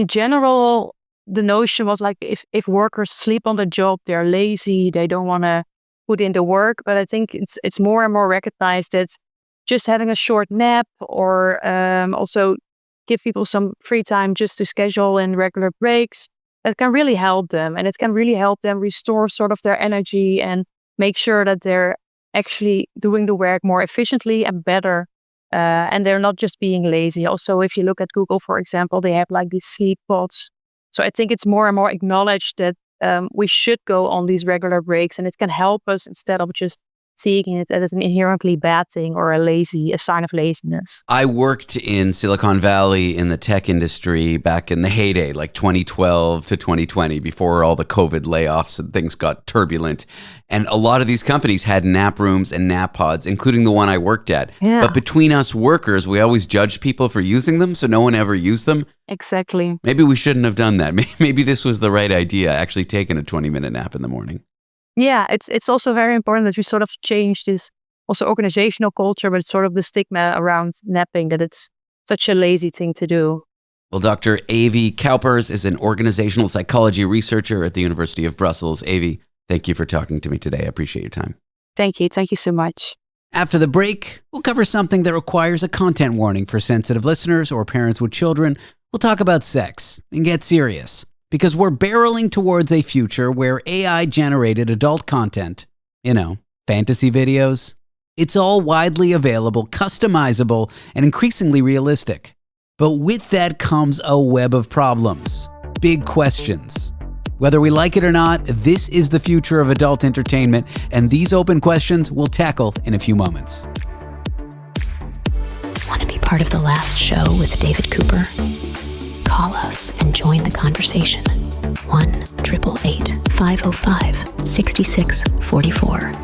general, the notion was like if workers sleep on the job, they're lazy, they don't want to put in the work. But I think it's more and more recognized that just having a short nap or also give people some free time just to schedule in regular breaks, that can really help them. And it can really help them restore sort of their energy and make sure that they're actually doing the work more efficiently and better. And they're not just being lazy. Also, if you look at Google, for example, they have like these sleep pods. So I think it's more and more acknowledged that we should go on these regular breaks, and it can help us instead of just seeing it as an inherently bad thing or a sign of laziness. I worked in Silicon Valley in the tech industry back in the heyday, like 2012 to 2020, before all the COVID layoffs and things got turbulent. And a lot of these companies had nap rooms and nap pods, including the one I worked at. Yeah. But between us workers, we always judged people for using them, so no one ever used them. Exactly. Maybe we shouldn't have done that. Maybe this was the right idea, actually taking a 20-minute nap in the morning. Yeah, it's also very important that we sort of change this also organizational culture, but it's sort of the stigma around napping, that it's such a lazy thing to do. Well, Dr. Evy Kuijpers is an organizational psychology researcher at the University of Brussels. Evy, thank you for talking to me today. I appreciate your time. Thank you. Thank you so much. After the break, we'll cover something that requires a content warning for sensitive listeners or parents with children. We'll talk about sex and get serious, because we're barreling towards a future where AI-generated adult content, fantasy videos, it's all widely available, customizable, and increasingly realistic. But with that comes a web of problems, big questions. Whether we like it or not, this is the future of adult entertainment, and these open questions we'll tackle in a few moments. Want to be part of the last show with David Cooper? Call us and join the conversation. 1-888-505-6644.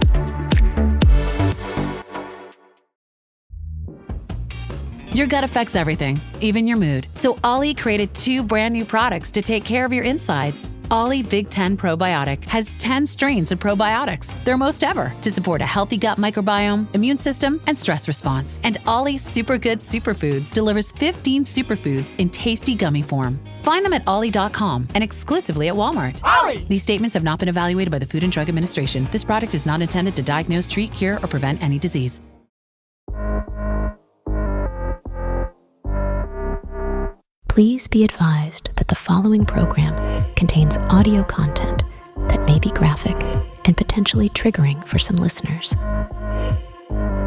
Your gut affects everything, even your mood. So Ollie created 2 brand new products to take care of your insides. Ollie Big 10 Probiotic has 10 strains of probiotics, their most ever, to support a healthy gut microbiome, immune system, and stress response. And Ollie Super Good Superfoods delivers 15 superfoods in tasty gummy form. Find them at ollie.com and exclusively at Walmart. Ollie! These statements have not been evaluated by the Food and Drug Administration. This product is not intended to diagnose, treat, cure, or prevent any disease. Please be advised that the following program contains audio content that may be graphic and potentially triggering for some listeners.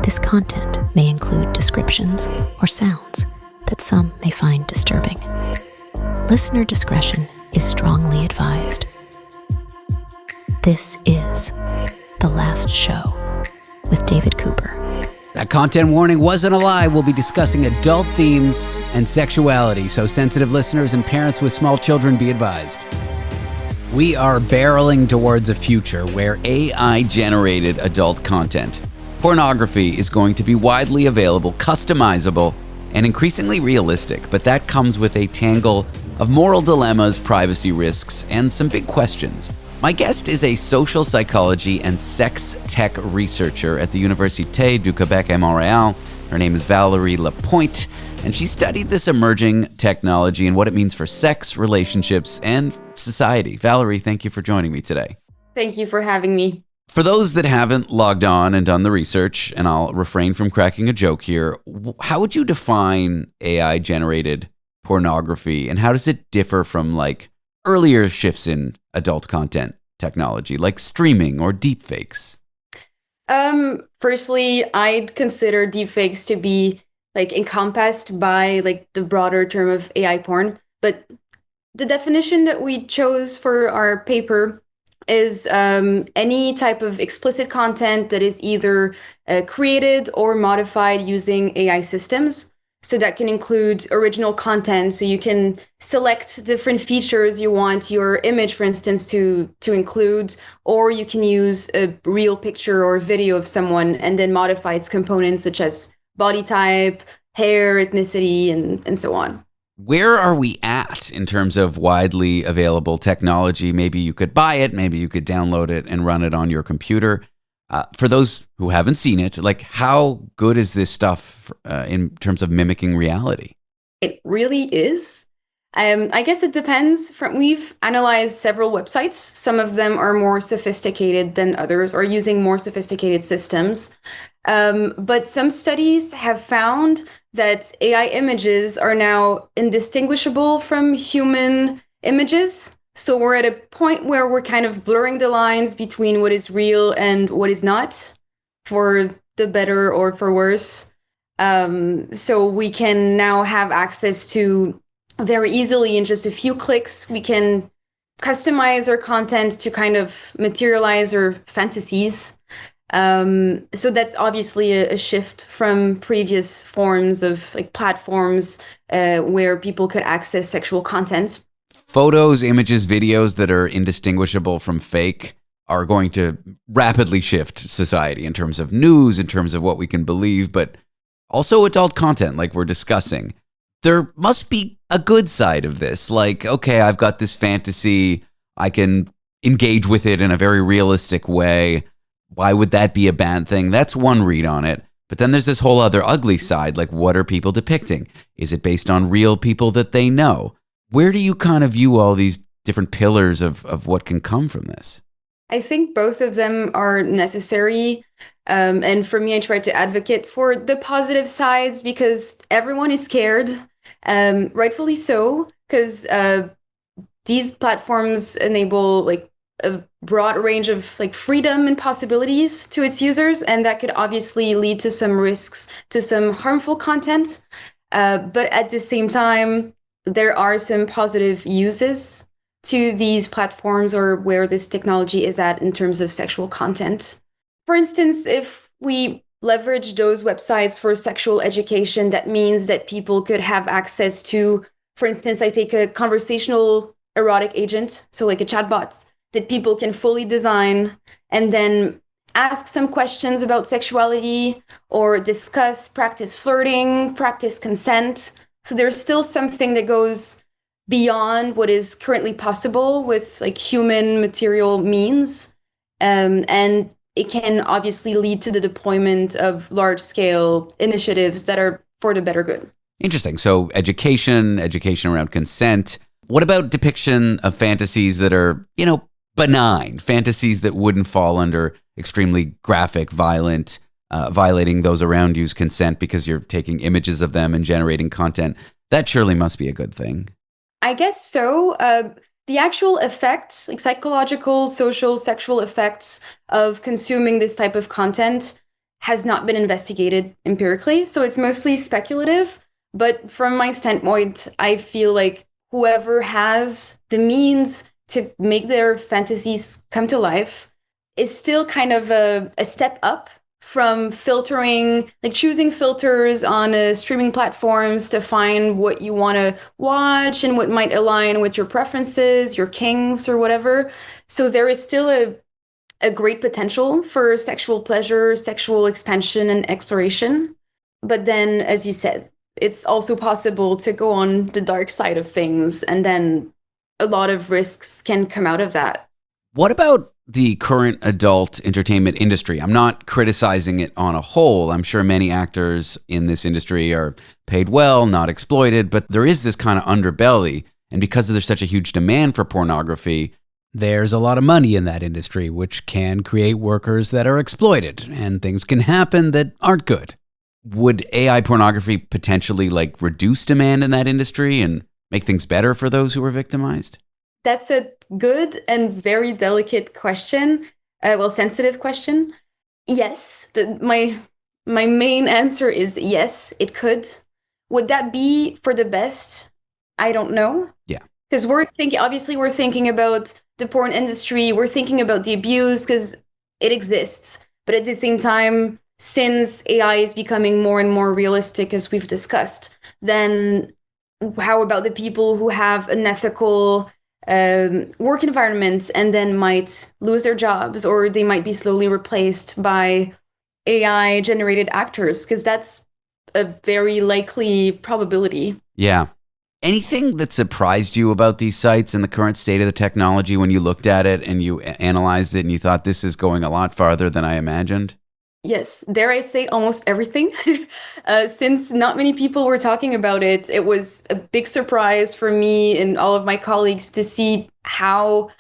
This content may include descriptions or sounds that some may find disturbing. Listener discretion is strongly advised. This is The Last Show with David Cooper. That content warning wasn't a lie. We'll be discussing adult themes and sexuality, so sensitive listeners and parents with small children be advised. We are barreling towards a future where AI-generated adult content, pornography, is going to be widely available, customizable, and increasingly realistic, but that comes with a tangle of moral dilemmas, privacy risks, and some big questions. My guest is a social psychology and sex tech researcher at the Université du Québec à Montréal. Her name is Valérie Lapointe, and she studied this emerging technology and what it means for sex, relationships, and society. Valérie, thank you for joining me today. Thank you for having me. For those that haven't logged on and done the research, and I'll refrain from cracking a joke here, how would you define AI-generated pornography, and how does it differ from earlier shifts in adult content technology, like streaming or deepfakes? Firstly, I'd consider deepfakes to be encompassed by the broader term of AI porn. But the definition that we chose for our paper is any type of explicit content that is either created or modified using AI systems. So that can include original content. So you can select different features you want your image, for instance, to include, or you can use a real picture or video of someone and then modify its components such as body type, hair, ethnicity, and so on. Where are we at in terms of widely available technology? Maybe you could buy it, maybe you could download it and run it on your computer. For those who haven't seen it, like, how good is this stuff in terms of mimicking reality? It really is. I guess it depends. We've analyzed several websites. Some of them are more sophisticated than others, or using more sophisticated systems. But some studies have found that AI images are now indistinguishable from human images. So we're at a point where we're kind of blurring the lines between what is real and what is not, for the better or for worse. So we can now have access to very easily, in just a few clicks, we can customize our content to kind of materialize our fantasies. So that's obviously a shift from previous forms of like platforms where people could access sexual content. Photos, images, videos that are indistinguishable from fake are going to rapidly shift society in terms of news, in terms of what we can believe, but also adult content like we're discussing. There must be a good side of this. Like, okay, I've got this fantasy, I can engage with it in a very realistic way. Why would that be a bad thing? That's one read on it. But then there's this whole other ugly side, like, what are people depicting? Is it based on real people that they know? Where do you kind of view all these different pillars of what can come from this? I think both of them are necessary. And for me, I try to advocate for the positive sides because everyone is scared, rightfully so, because these platforms enable like a broad range of like freedom and possibilities to its users, and that could obviously lead to some risks, to some harmful content. But at the same time, there are some positive uses to these platforms or where this technology is at in terms of sexual content. For instance, if we leverage those websites for sexual education, that means that people could have access to, for instance, I take a conversational erotic agent, so like a chatbot that people can fully design and then ask some questions about sexuality or discuss, practice flirting, practice consent. So there's still something that goes beyond what is currently possible with like human material means. And it can obviously lead to the deployment of large scale initiatives that are for the better good. Interesting. So education around consent. What about depiction of fantasies that are, benign, fantasies that wouldn't fall under extremely graphic, violent, violating those around you's consent because you're taking images of them and generating content? That surely must be a good thing. I guess so. The actual effects, like psychological, social, sexual effects of consuming this type of content has not been investigated empirically. So it's mostly speculative. But from my standpoint, I feel like whoever has the means to make their fantasies come to life is still kind of a step up from filtering, like choosing filters on streaming platforms to find what you want to watch and what might align with your preferences, your kinks or whatever. So there is still a great potential for sexual pleasure, sexual expansion and exploration. But then, as you said, it's also possible to go on the dark side of things, and then a lot of risks can come out of that. What about the current adult entertainment industry? I'm not criticizing it on a whole. I'm sure many actors in this industry are paid well, not exploited, but there is this kind of underbelly. And because there's such a huge demand for pornography, there's a lot of money in that industry, which can create workers that are exploited, and things can happen that aren't good. Would AI pornography potentially reduce demand in that industry and make things better for those who are victimized? That's a good and very delicate question. Sensitive question. Yes, my main answer is yes, it could. Would that be for the best? I don't know. Yeah. Because we're thinking about the porn industry, we're thinking about the abuse because it exists. But at the same time, since AI is becoming more and more realistic, as we've discussed, then how about the people who have unethical work environments and then might lose their jobs, or they might be slowly replaced by AI generated actors? Because that's a very likely probability. Yeah. Anything that surprised you about these sites and the current state of the technology when you looked at it and you analyzed it and you thought this is going a lot farther than I imagined? Yes, dare I say almost everything. Since not many people were talking about it, it was a big surprise for me and all of my colleagues to see how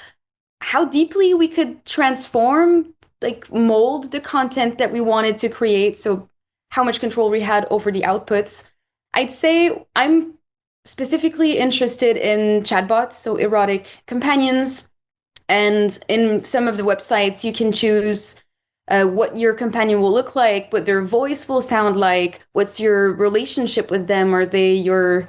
deeply we could transform, like mold the content that we wanted to create. So how much control we had over the outputs. I'd say I'm specifically interested in chatbots, so erotic companions. And in some of the websites, you can choose what your companion will look like, what their voice will sound like, what's your relationship with them. Are they your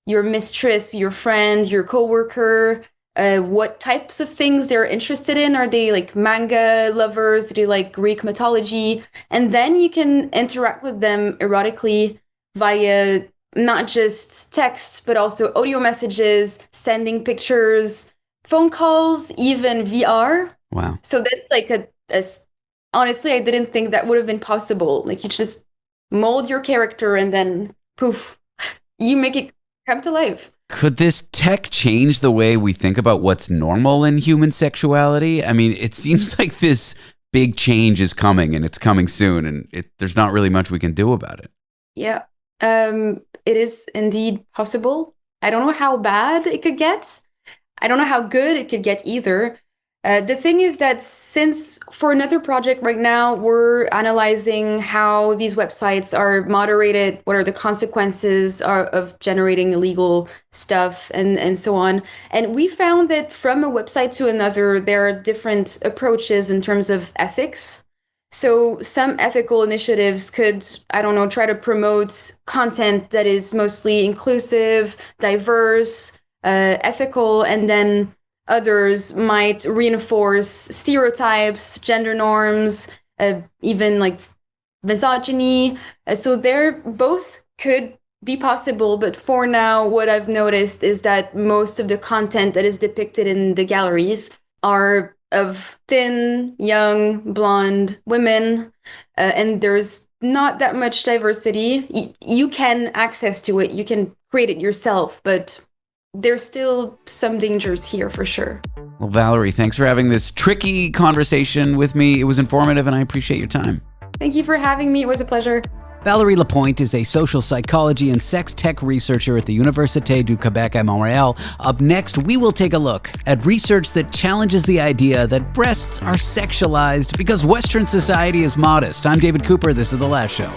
mistress, your friend, your coworker? What types of things they're interested in? Are they like manga lovers? Do they like Greek mythology? And then you can interact with them erotically via not just text, but also audio messages, sending pictures, phone calls, even VR. Wow. So that's like honestly, I didn't think that would have been possible. Like you just mold your character and then poof, you make it come to life. Could this tech change the way we think about what's normal in human sexuality? I mean, it seems like this big change is coming and it's coming soon, and there's not really much we can do about it. Yeah, it is indeed possible. I don't know how bad it could get. I don't know how good it could get either. The thing is that since for another project right now, we're analyzing how these websites are moderated, what are the consequences of generating illegal stuff and so on. And we found that from a website to another, there are different approaches in terms of ethics. So some ethical initiatives could, I don't know, try to promote content that is mostly inclusive, diverse, ethical, and then others might reinforce stereotypes, gender norms, even like misogyny. So they're both could be possible. But for now, what I've noticed is that most of the content that is depicted in the galleries are of thin, young, blonde women. And there's not that much diversity. You can access to it. You can create it yourself, but there's still some dangers here for sure. Well, Valerie, thanks for having this tricky conversation with me. It was informative and I appreciate your time. Thank you for having me. It was a pleasure. Valérie Lapointe is a social psychology and sex tech researcher at the Université du Québec à Montréal. Up next, we will take a look at research that challenges the idea that breasts are sexualized because Western society is modest. I'm David Cooper. This is The Last Show.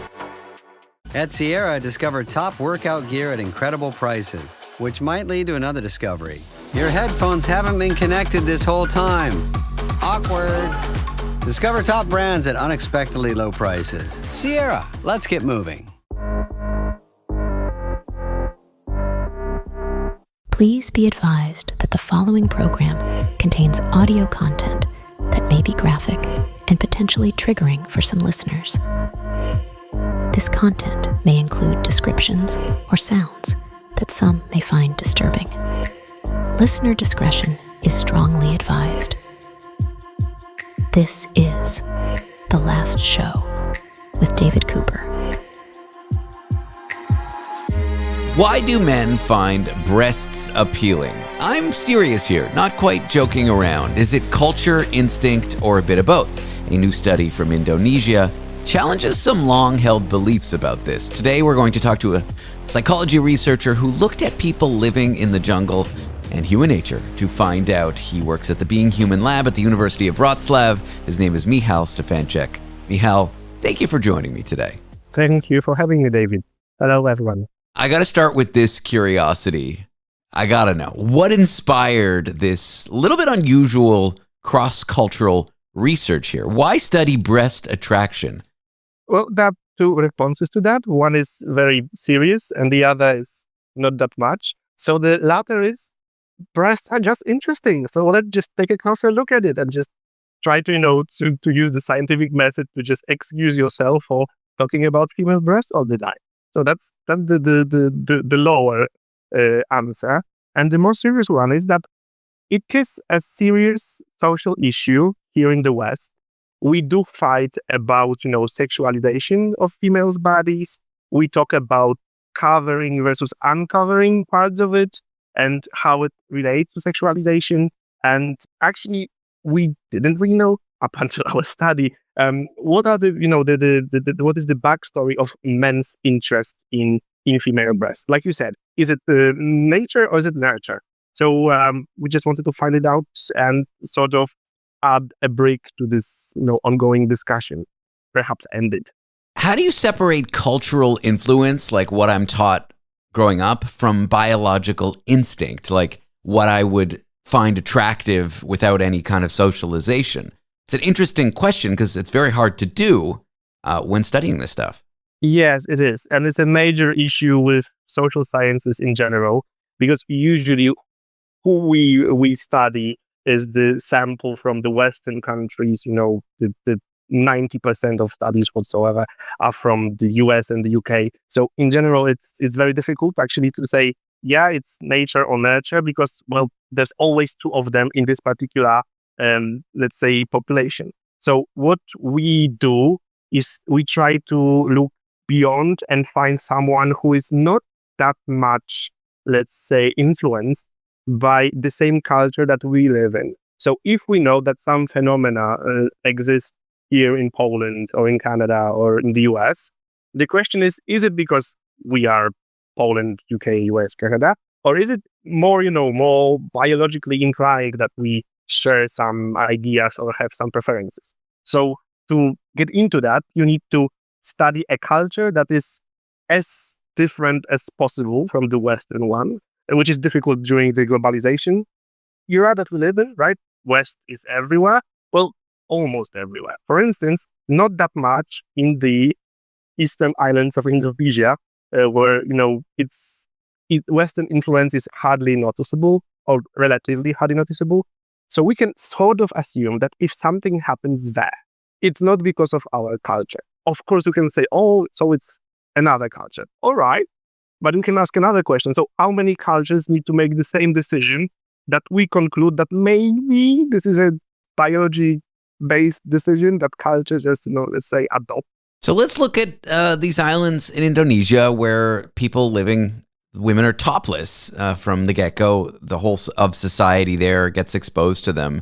At Sierra, discover top workout gear at incredible prices, which might lead to another discovery. Your headphones haven't been connected this whole time. Awkward. Discover top brands at unexpectedly low prices. Sierra, let's get moving. Please be advised that the following program contains audio content that may be graphic and potentially triggering for some listeners. This content may include descriptions or sounds that some may find disturbing. Listener discretion is strongly advised. This is The Last Show with David Cooper. Why do men find breasts appealing? I'm serious here, not quite joking around. Is it culture, instinct, or a bit of both? A new study from Indonesia challenges some long-held beliefs about this. Today, we're going to talk to a psychology researcher who looked at people living in the jungle and human nature to find out. He works at the Being Human Lab at the University of Wrocław. His name is Michał Stefańczyk. Michał, thank you for joining me today. Thank you for having me, David. Hello, everyone. I got to start with this curiosity. I got to know, what inspired this little bit unusual cross-cultural research here? Why study breast attraction? Well, there are two responses to that. One is very serious and the other is not that much. So the latter is breasts are just interesting. So let's just take a closer look at it and just try to, to use the scientific method to just excuse yourself for talking about female breasts all the time. So that's the lower answer. And the more serious one is that it is a serious social issue here in the West. We do fight about, sexualization of females' bodies. We talk about covering versus uncovering parts of it and how it relates to sexualization. And actually, we didn't really know up until our study what are what is the backstory of men's interest in female breasts. Like you said, is it nature or is it nurture? So we just wanted to find it out and sort of add a break to this ongoing discussion, perhaps end it. How do you separate cultural influence, like what I'm taught growing up, from biological instinct, like what I would find attractive without any kind of socialization? It's an interesting question because it's very hard to do when studying this stuff. Yes, it is. And it's a major issue with social sciences in general, because usually who we study is the sample from the Western countries. The 90% of studies whatsoever are from the US and the UK. So in general, it's very difficult actually to say, yeah, it's nature or nurture, because, well, there's always two of them in this particular, let's say, population. So what we do is we try to look beyond and find someone who is not that much, let's say, influenced by the same culture that we live in. So if we know that some phenomena exist here in Poland or in Canada or in the US, the question is it because we are Poland, UK, US, Canada, or is it more, more biologically inclined that we share some ideas or have some preferences? So to get into that, you need to study a culture that is as different as possible from the Western one, which is difficult during the globalization era that we live in, right? West is everywhere. Well, almost everywhere. For instance, not that much in the eastern islands of Indonesia, where, Western influence is hardly noticeable or relatively hardly noticeable. So we can sort of assume that if something happens there, it's not because of our culture. Of course, we can say, oh, so it's another culture. All right. But we can ask another question. So how many cultures need to make the same decision that we conclude that maybe this is a biology-based decision that culture just, let's say, adopt? So let's look at these islands in Indonesia where women are topless from the get-go. The whole of society there gets exposed to them.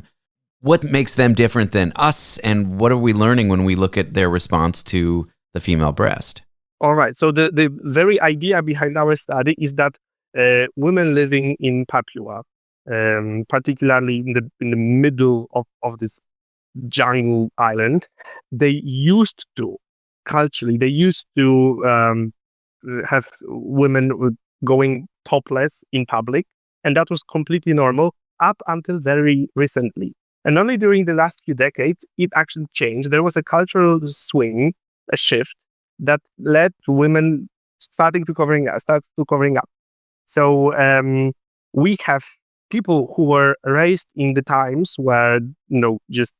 What makes them different than us, and what are we learning when we look at their response to the female breast? All right. So the very idea behind our study is that women living in Papua, particularly in the middle of this jungle island, they used to have women going topless in public, and that was completely normal up until very recently. And only during the last few decades, it actually changed. There was a cultural swing, a shift, that led to women starting to covering up. So we have people who were raised in the times where just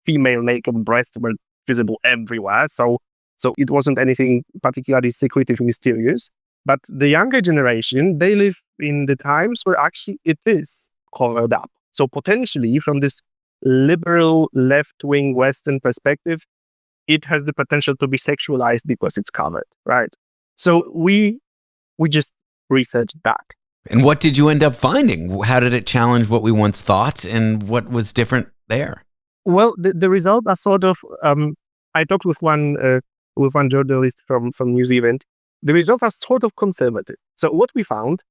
female naked breasts were visible everywhere. So it wasn't anything particularly secretive and mysterious. But the younger generation, they live in the times where actually it is covered up. So potentially from this liberal left-wing Western perspective, it has the potential to be sexualized because it's covered, right? So we just researched back. And what did you end up finding? How did it challenge what we once thought, and what was different there? Well, the results are sort of. I talked with one journalist from New Zealand. The results are sort of conservative. So what we found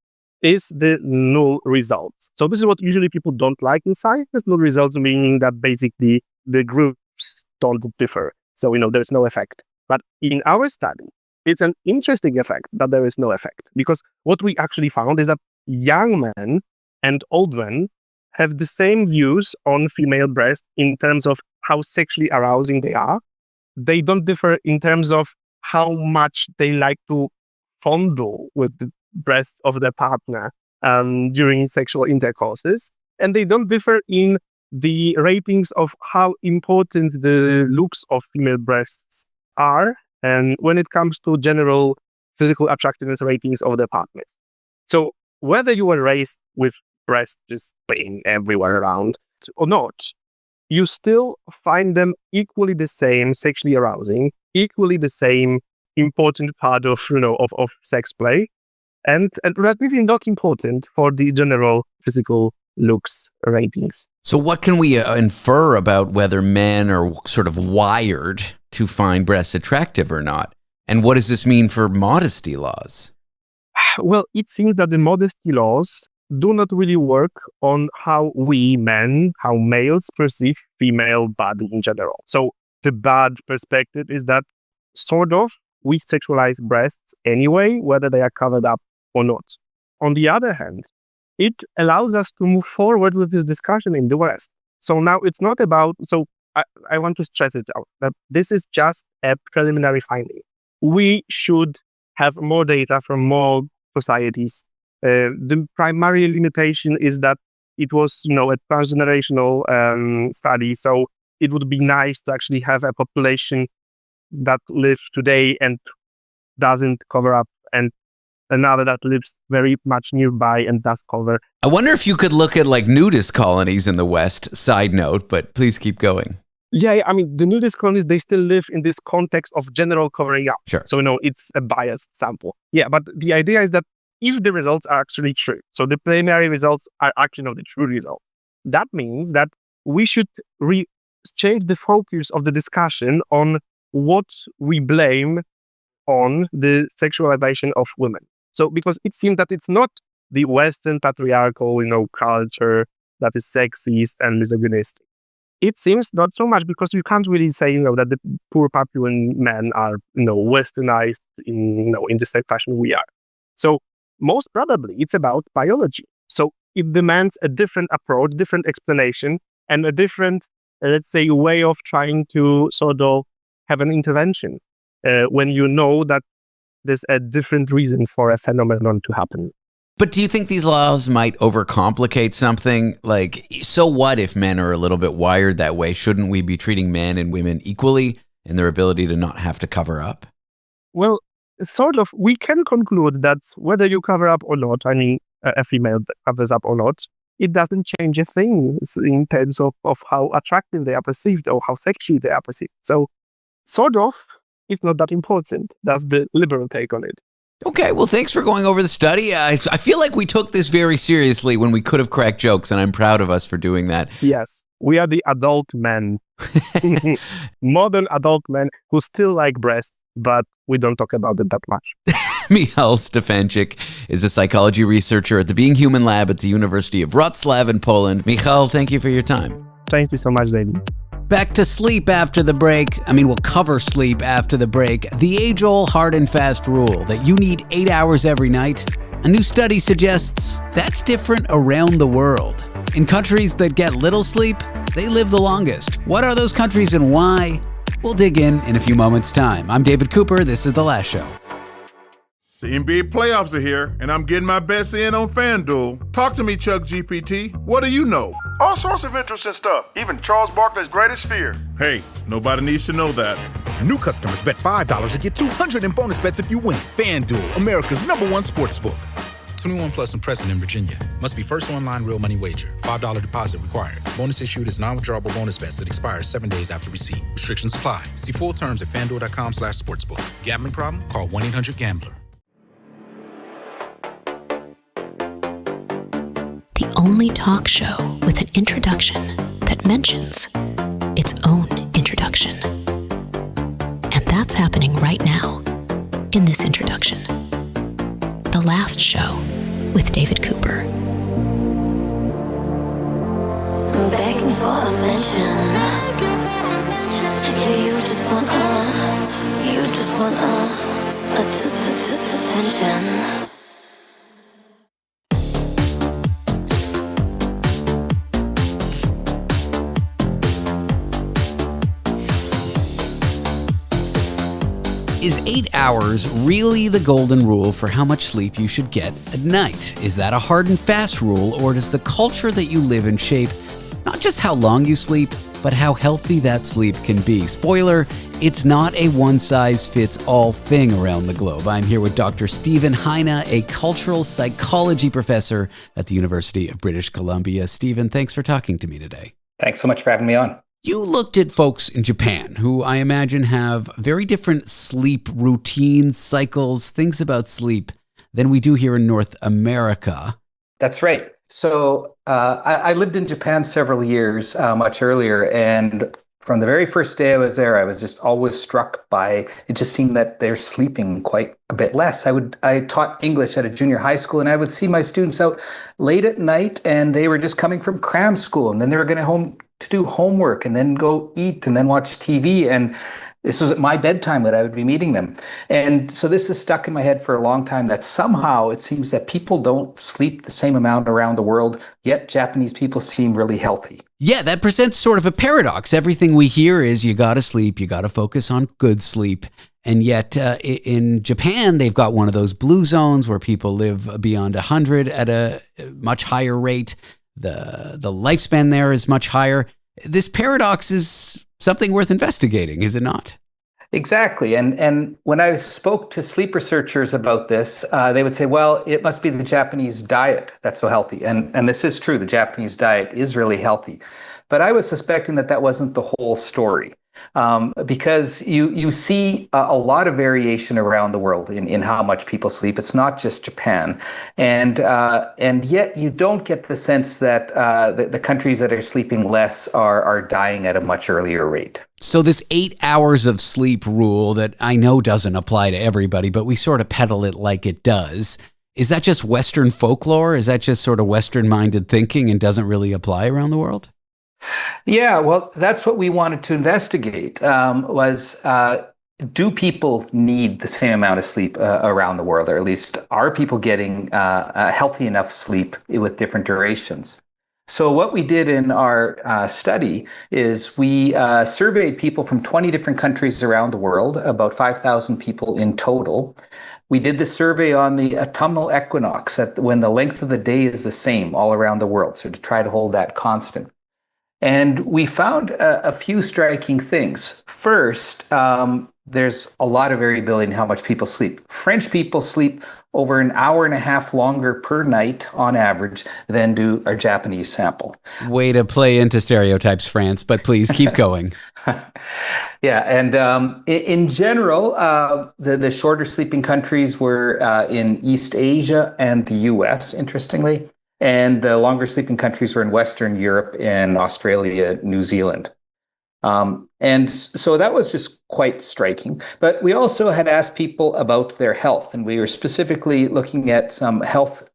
is the null results. So this is what usually people don't like in science. Null results meaning that basically the groups don't differ. So, there's no effect. But in our study, it's an interesting effect that there is no effect. Because what we actually found is that young men and old men have the same views on female breasts in terms of how sexually arousing they are. They don't differ in terms of how much they like to fondle with the breast of their partner during sexual intercourses. And they don't differ in the ratings of how important the looks of female breasts are, and when it comes to general physical attractiveness ratings of their partners. So whether you were raised with breasts just playing everywhere around or not, you still find them equally the same sexually arousing, equally the same important part of sex play, and relatively not important for the general physical looks ratings. So what can we infer about whether men are sort of wired to find breasts attractive or not? And what does this mean for modesty laws? Well, it seems that the modesty laws do not really work on how we men, how males perceive female body in general. So the bad perspective is that sort of we sexualize breasts anyway, whether they are covered up or not. On the other hand, it allows us to move forward with this discussion in the West. So now it's not about, I want to stress it out, that this is just a preliminary finding. We should have more data from more societies. The primary limitation is that it was, a transgenerational study. So it would be nice to actually have a population that lives today and doesn't cover up, and another that lives very much nearby and does cover. I wonder if you could look at like nudist colonies in the West, side note, but please keep going. Yeah, I mean, the nudist colonies, they still live in this context of general covering up. Sure. So, it's a biased sample. Yeah, but the idea is that if the results are actually true, so the preliminary results are actually the true results, that means that we should change the focus of the discussion on what we blame on the sexualization of women. So, because it seems that it's not the Western patriarchal, culture that is sexist and misogynistic. It seems not so much because you can't really say, that the poor Papuan men are, Westernized in the same fashion we are. So, most probably it's about biology. So, it demands a different approach, different explanation, and a different, let's say, way of trying to sort of have an intervention when you know that there's a different reason for a phenomenon to happen. But do you think these laws might overcomplicate something? Like, so what if men are a little bit wired that way? Shouldn't we be treating men and women equally in their ability to not have to cover up? Well, sort of. We can conclude that whether you cover up or not, a female covers up or not, it doesn't change a thing in terms of how attractive they are perceived or how sexy they are perceived. So, sort of, it's not that important. That's the liberal take on it. Okay, well, thanks for going over the study. I feel like we took this very seriously when we could have cracked jokes, and I'm proud of us for doing that. Yes, we are the adult men, modern adult men who still like breasts, but we don't talk about it that much. Michał Stefańczyk is a psychology researcher at the Being Human Lab at the University of Wrocław in Poland. Michał, thank you for your time. Thank you so much, David. Back to sleep after the break. We'll cover sleep after the break. The age-old hard and fast rule that you need 8 hours every night. A new study suggests that's different around the world. In countries that get little sleep, they live the longest. What are those countries and why? We'll dig in a few moments' time. I'm David Cooper. This is The Last Show. The NBA playoffs are here, and I'm getting my bets in on FanDuel. Talk to me, Chuck GPT. What do you know? All sorts of interesting stuff, even Charles Barkley's greatest fear. Hey, nobody needs to know that. New customers bet $5 to get $200 in bonus bets if you win. FanDuel, America's #1 sportsbook. 21 plus and present in Virginia. Must be first online real money wager. $5 deposit required. Bonus issued is non-withdrawable bonus bets that expires 7 days after receipt. Restrictions apply. See full terms at FanDuel.com/sportsbook. Gambling problem? Call 1-800-GAMBLER. The only talk show with an introduction that mentions its own introduction. And that's happening right now in this introduction. The Last Show with David Cooper. I'm begging for a mention. Yeah, you just want attention. Is 8 hours really the golden rule for how much sleep you should get at night? Is that a hard and fast rule, or does the culture that you live in shape not just how long you sleep, but how healthy that sleep can be? Spoiler, it's not a one-size-fits-all thing around the globe. I'm here with Dr. Stephen Heine, a cultural psychology professor at the University of British Columbia. Stephen, thanks for talking to me today. Thanks so much for having me on. You looked at folks in Japan who I imagine have very different sleep routines, cycles, things about sleep than we do here in North America. That's right. So I lived in Japan several years, much earlier, and from the very first day I was there, I was just always struck by, it just seemed that they're sleeping quite a bit less. I taught English at a junior high school, and I would see my students out late at night, and they were just coming from cram school, and then they were going home to do homework, and then go eat, and then watch TV, and this was at my bedtime that I would be meeting them. And so this is stuck in my head for a long time, that somehow it seems that people don't sleep the same amount around the world, yet Japanese people seem really healthy. Yeah, that presents sort of a paradox. Everything we hear is you got to sleep, you got to focus on good sleep. And yet in Japan, they've got one of those blue zones where people live beyond 100 at a much higher rate. The lifespan there is much higher. This paradox is something worth investigating, is it not? Exactly. And when I spoke to sleep researchers about this, they would say, well, it must be the Japanese diet that's so healthy. And this is true. The Japanese diet is really healthy. But I was suspecting that that wasn't the whole story. Because you see a lot of variation around the world in how much people sleep. It's not just Japan. And yet you don't get the sense that the countries that are sleeping less are dying at a much earlier rate. So this 8 hours of sleep rule that I know doesn't apply to everybody, but we sort of peddle it like it does. Is that just Western folklore? Is that just sort of Western-minded thinking and doesn't really apply around the world? Yeah, well, that's what we wanted to investigate, do people need the same amount of sleep around the world, or at least are people getting healthy enough sleep with different durations? So what we did in our study is we surveyed people from 20 different countries around the world, about 5,000 people in total. We did the survey on the autumnal equinox, when the length of the day is the same all around the world, so to try to hold that constant. And we found a few striking things. First, there's a lot of variability in how much people sleep. French people sleep over an hour and a half longer per night on average than do our Japanese sample. Way to play into stereotypes, France, but please keep going. Yeah, and in general, the shorter sleeping countries were in East Asia and the US, interestingly. And the longer sleeping countries were in Western Europe and Australia, New Zealand. And so that was just quite striking. But we also had asked people about their health, and we were specifically looking at some health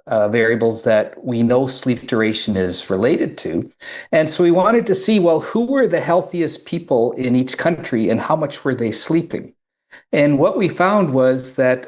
variables that we know sleep duration is related to. And so we wanted to see, well, who were the healthiest people in each country and how much were they sleeping? And what we found was that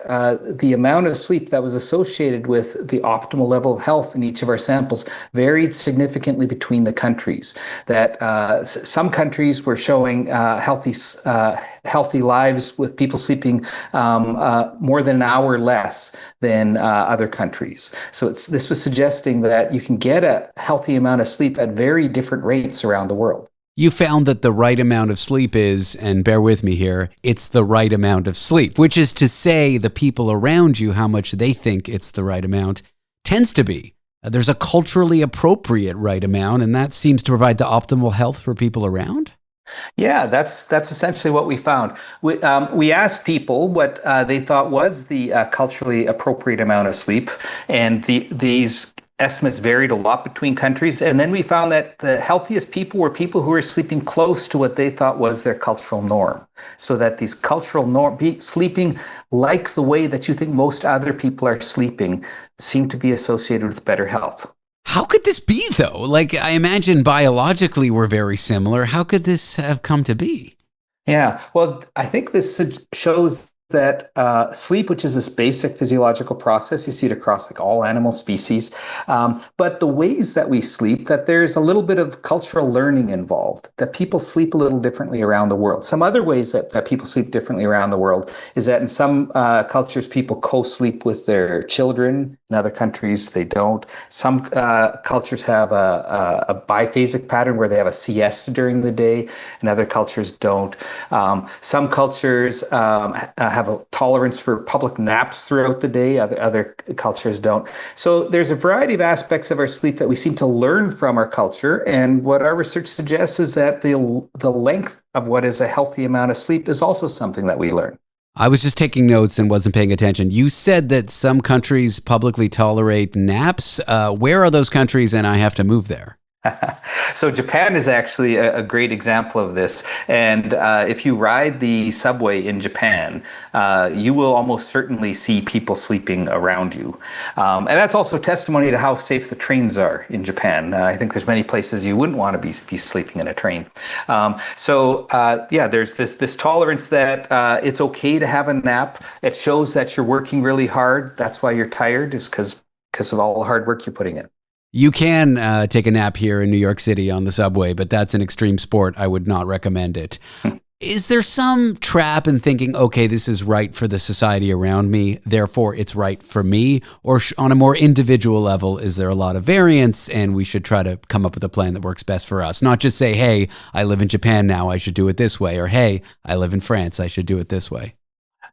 the amount of sleep that was associated with the optimal level of health in each of our samples varied significantly between the countries. That some countries were showing healthy lives with people sleeping more than an hour less than other countries. So this was suggesting that you can get a healthy amount of sleep at very different rates around the world. You found that the right amount of sleep is, and bear with me here, it's the right amount of sleep, which is to say the people around you, how much they think it's the right amount, tends to be. There's a culturally appropriate right amount, and that seems to provide the optimal health for people around? Yeah, that's essentially what we found. We asked people what they thought was the culturally appropriate amount of sleep, and these estimates varied a lot between countries. And then we found that the healthiest people were people who were sleeping close to what they thought was their cultural norm. So that these cultural sleeping like the way that you think most other people are sleeping seem to be associated with better health. How could this be, though? Like, I imagine biologically we're very similar. How could this have come to be? Yeah, well, I think this shows that sleep, which is this basic physiological process, you see it across like all animal species, but the ways that we sleep, that there's a little bit of cultural learning involved, that people sleep a little differently around the world. Some other ways that people sleep differently around the world is that in some cultures, people co-sleep with their children. In other countries, they don't. Some cultures have a biphasic pattern where they have a siesta during the day, and other cultures don't. Some cultures have a tolerance for public naps throughout the day. Other cultures don't. So there's a variety of aspects of our sleep that we seem to learn from our culture. And what our research suggests is that the length of what is a healthy amount of sleep is also something that we learn. I was just taking notes and wasn't paying attention. You said that some countries publicly tolerate naps. Where are those countries, and I have to move there? So Japan is actually a great example of this. And if you ride the subway in Japan, you will almost certainly see people sleeping around you. And that's also testimony to how safe the trains are in Japan. I think there's many places you wouldn't want to be sleeping in a train. There's this tolerance that it's okay to have a nap. It shows that you're working really hard. That's why you're tired, is because of all the hard work you're putting in. You can take a nap here in New York City on the subway, but that's an extreme sport. I would not recommend it. Is there some trap in thinking, okay, this is right for the society around me, therefore it's right for me? Or on a more individual level, is there a lot of variance and we should try to come up with a plan that works best for us? Not just say, hey, I live in Japan now, I should do it this way. Or, hey, I live in France, I should do it this way.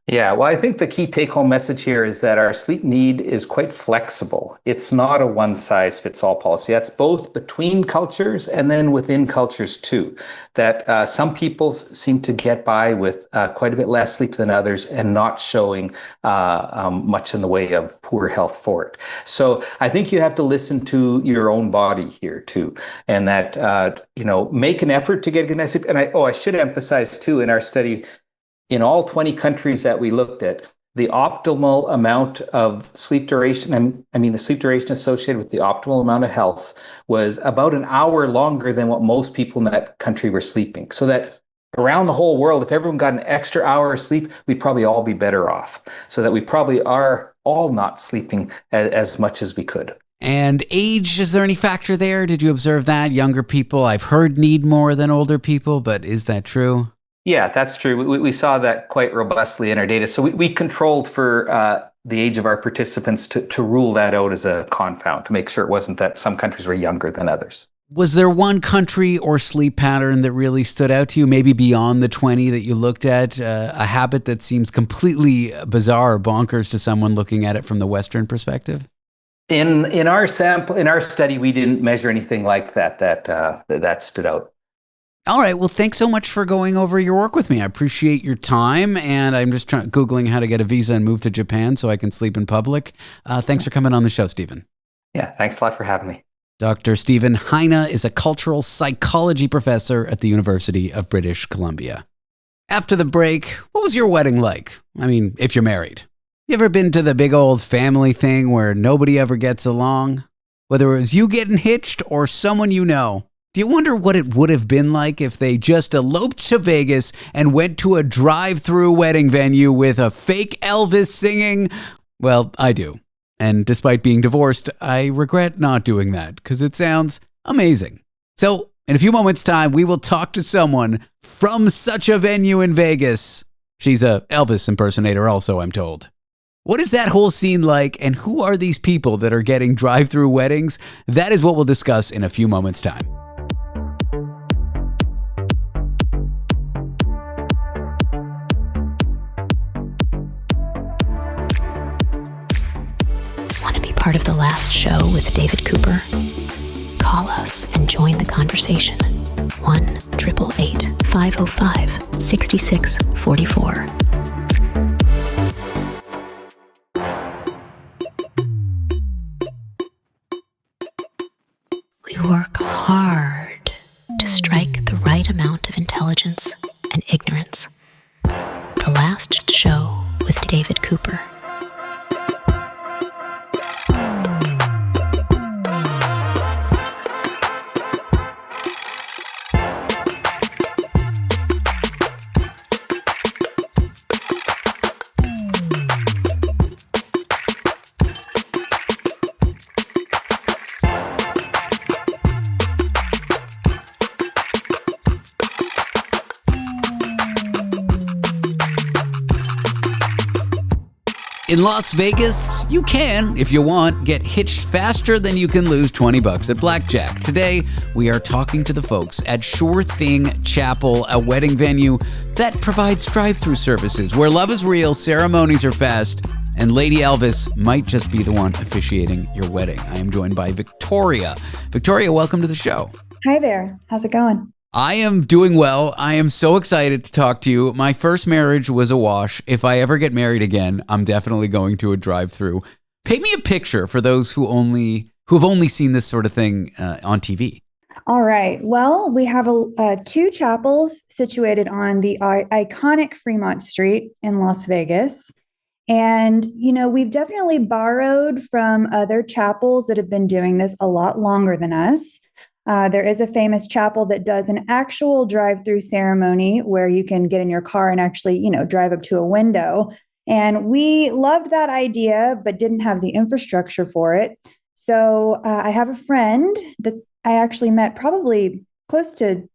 Yeah, well, I think the key take-home message here is that our sleep need is quite flexible. It's not a one-size-fits-all policy. That's both between cultures and then within cultures too. That some people seem to get by with quite a bit less sleep than others and not showing much in the way of poor health for it. So I think you have to listen to your own body here too, and that make an effort to get good night's sleep. And I should emphasize too, in our study, in all 20 countries that we looked at, the optimal amount of sleep duration, the sleep duration associated with the optimal amount of health was about an hour longer than what most people in that country were sleeping. So that around the whole world, if everyone got an extra hour of sleep, we'd probably all be better off. So that we probably are all not sleeping as much as we could. And age, is there any factor there? Did you observe that? Younger people, I've heard, need more than older people, but is that true? Yeah, that's true. We saw that quite robustly in our data. So we controlled for the age of our participants to rule that out as a confound, to make sure it wasn't that some countries were younger than others. Was there one country or sleep pattern that really stood out to you, maybe beyond the 20 that you looked at, a habit that seems completely bizarre or bonkers to someone looking at it from the Western perspective? In our study, we didn't measure anything like that stood out. All right. Well, thanks so much for going over your work with me. I appreciate your time, and I'm just Googling how to get a visa and move to Japan so I can sleep in public. Thanks for coming on the show, Stephen. Yeah, thanks a lot for having me. Dr. Stephen Heine is a cultural psychology professor at the University of British Columbia. After the break, what was your wedding like? I mean, if you're married. You ever been to the big old family thing where nobody ever gets along? Whether it was you getting hitched or someone you know. Do you wonder what it would have been like if they just eloped to Vegas and went to a drive-through wedding venue with a fake Elvis singing? Well, I do. And despite being divorced, I regret not doing that because it sounds amazing. So, in a few moments' time, we will talk to someone from such a venue in Vegas. She's a Elvis impersonator also, I'm told. What is that whole scene like, and who are these people that are getting drive-through weddings? That is what we'll discuss in a few moments' time. Part of the last show with David Cooper? Call us and join the conversation. 1-888-505-6644. We work hard to strike the right amount of intelligence and ignorance. The last show with David Cooper. In Las Vegas, you can, if you want, get hitched faster than you can lose $20 at blackjack. Today, we are talking to the folks at Sure Thing Chapel, a wedding venue that provides drive-through services where love is real, ceremonies are fast, and Lady Elvis might just be the one officiating your wedding. I am joined by Victoria. Victoria, welcome to the show. Hi there. How's it going? I am doing well. I am so excited to talk to you. My first marriage was a wash. If I ever get married again, I'm definitely going to a drive-through. Paint me a picture for those who have only seen this sort of thing on TV. All right. Well, we have two chapels situated on the iconic Fremont Street in Las Vegas. And, we've definitely borrowed from other chapels that have been doing this a lot longer than us. There is a famous chapel that does an actual drive-through ceremony where you can get in your car and actually, drive up to a window. And we loved that idea, but didn't have the infrastructure for it. So I have a friend that I actually met probably close to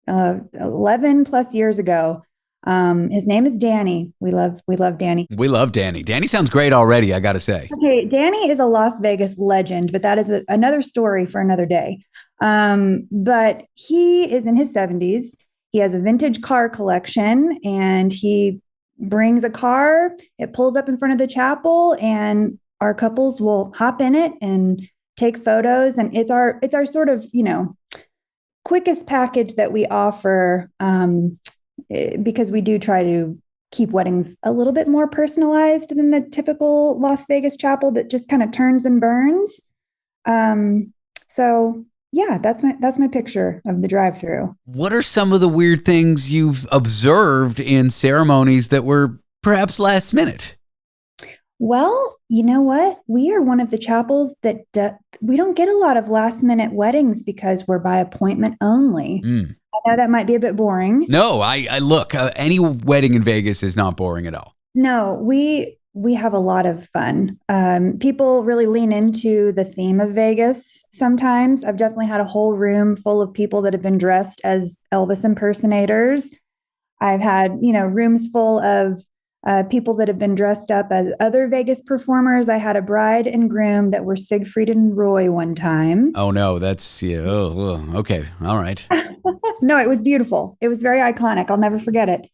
11 plus years ago. His name is Danny. We love Danny. We love Danny. Danny sounds great already, I got to say. Okay, Danny is a Las Vegas legend, but that is another story for another day. But he is in his 70s. He has a vintage car collection, and he brings a car. It pulls up in front of the chapel, and our couples will hop in it and take photos. And it's our sort of, quickest package that we offer, because we do try to keep weddings a little bit more personalized than the typical Las Vegas chapel that just kind of turns and burns. So yeah, that's my picture of the drive-through. What are some of the weird things you've observed in ceremonies that were perhaps last minute? Well, you know what? We are one of the chapels that we don't get a lot of last minute weddings because we're by appointment only. I know that might be a bit boring. No, I look, any wedding in Vegas is not boring at all. No, we have a lot of fun. People really lean into the theme of Vegas sometimes. I've definitely had a whole room full of people that have been dressed as Elvis impersonators. I've had, rooms full of people that have been dressed up as other Vegas performers. I had a bride and groom that were Siegfried and Roy one time. Oh, no, that's, okay, all right. No, it was beautiful. It was very iconic. I'll never forget it.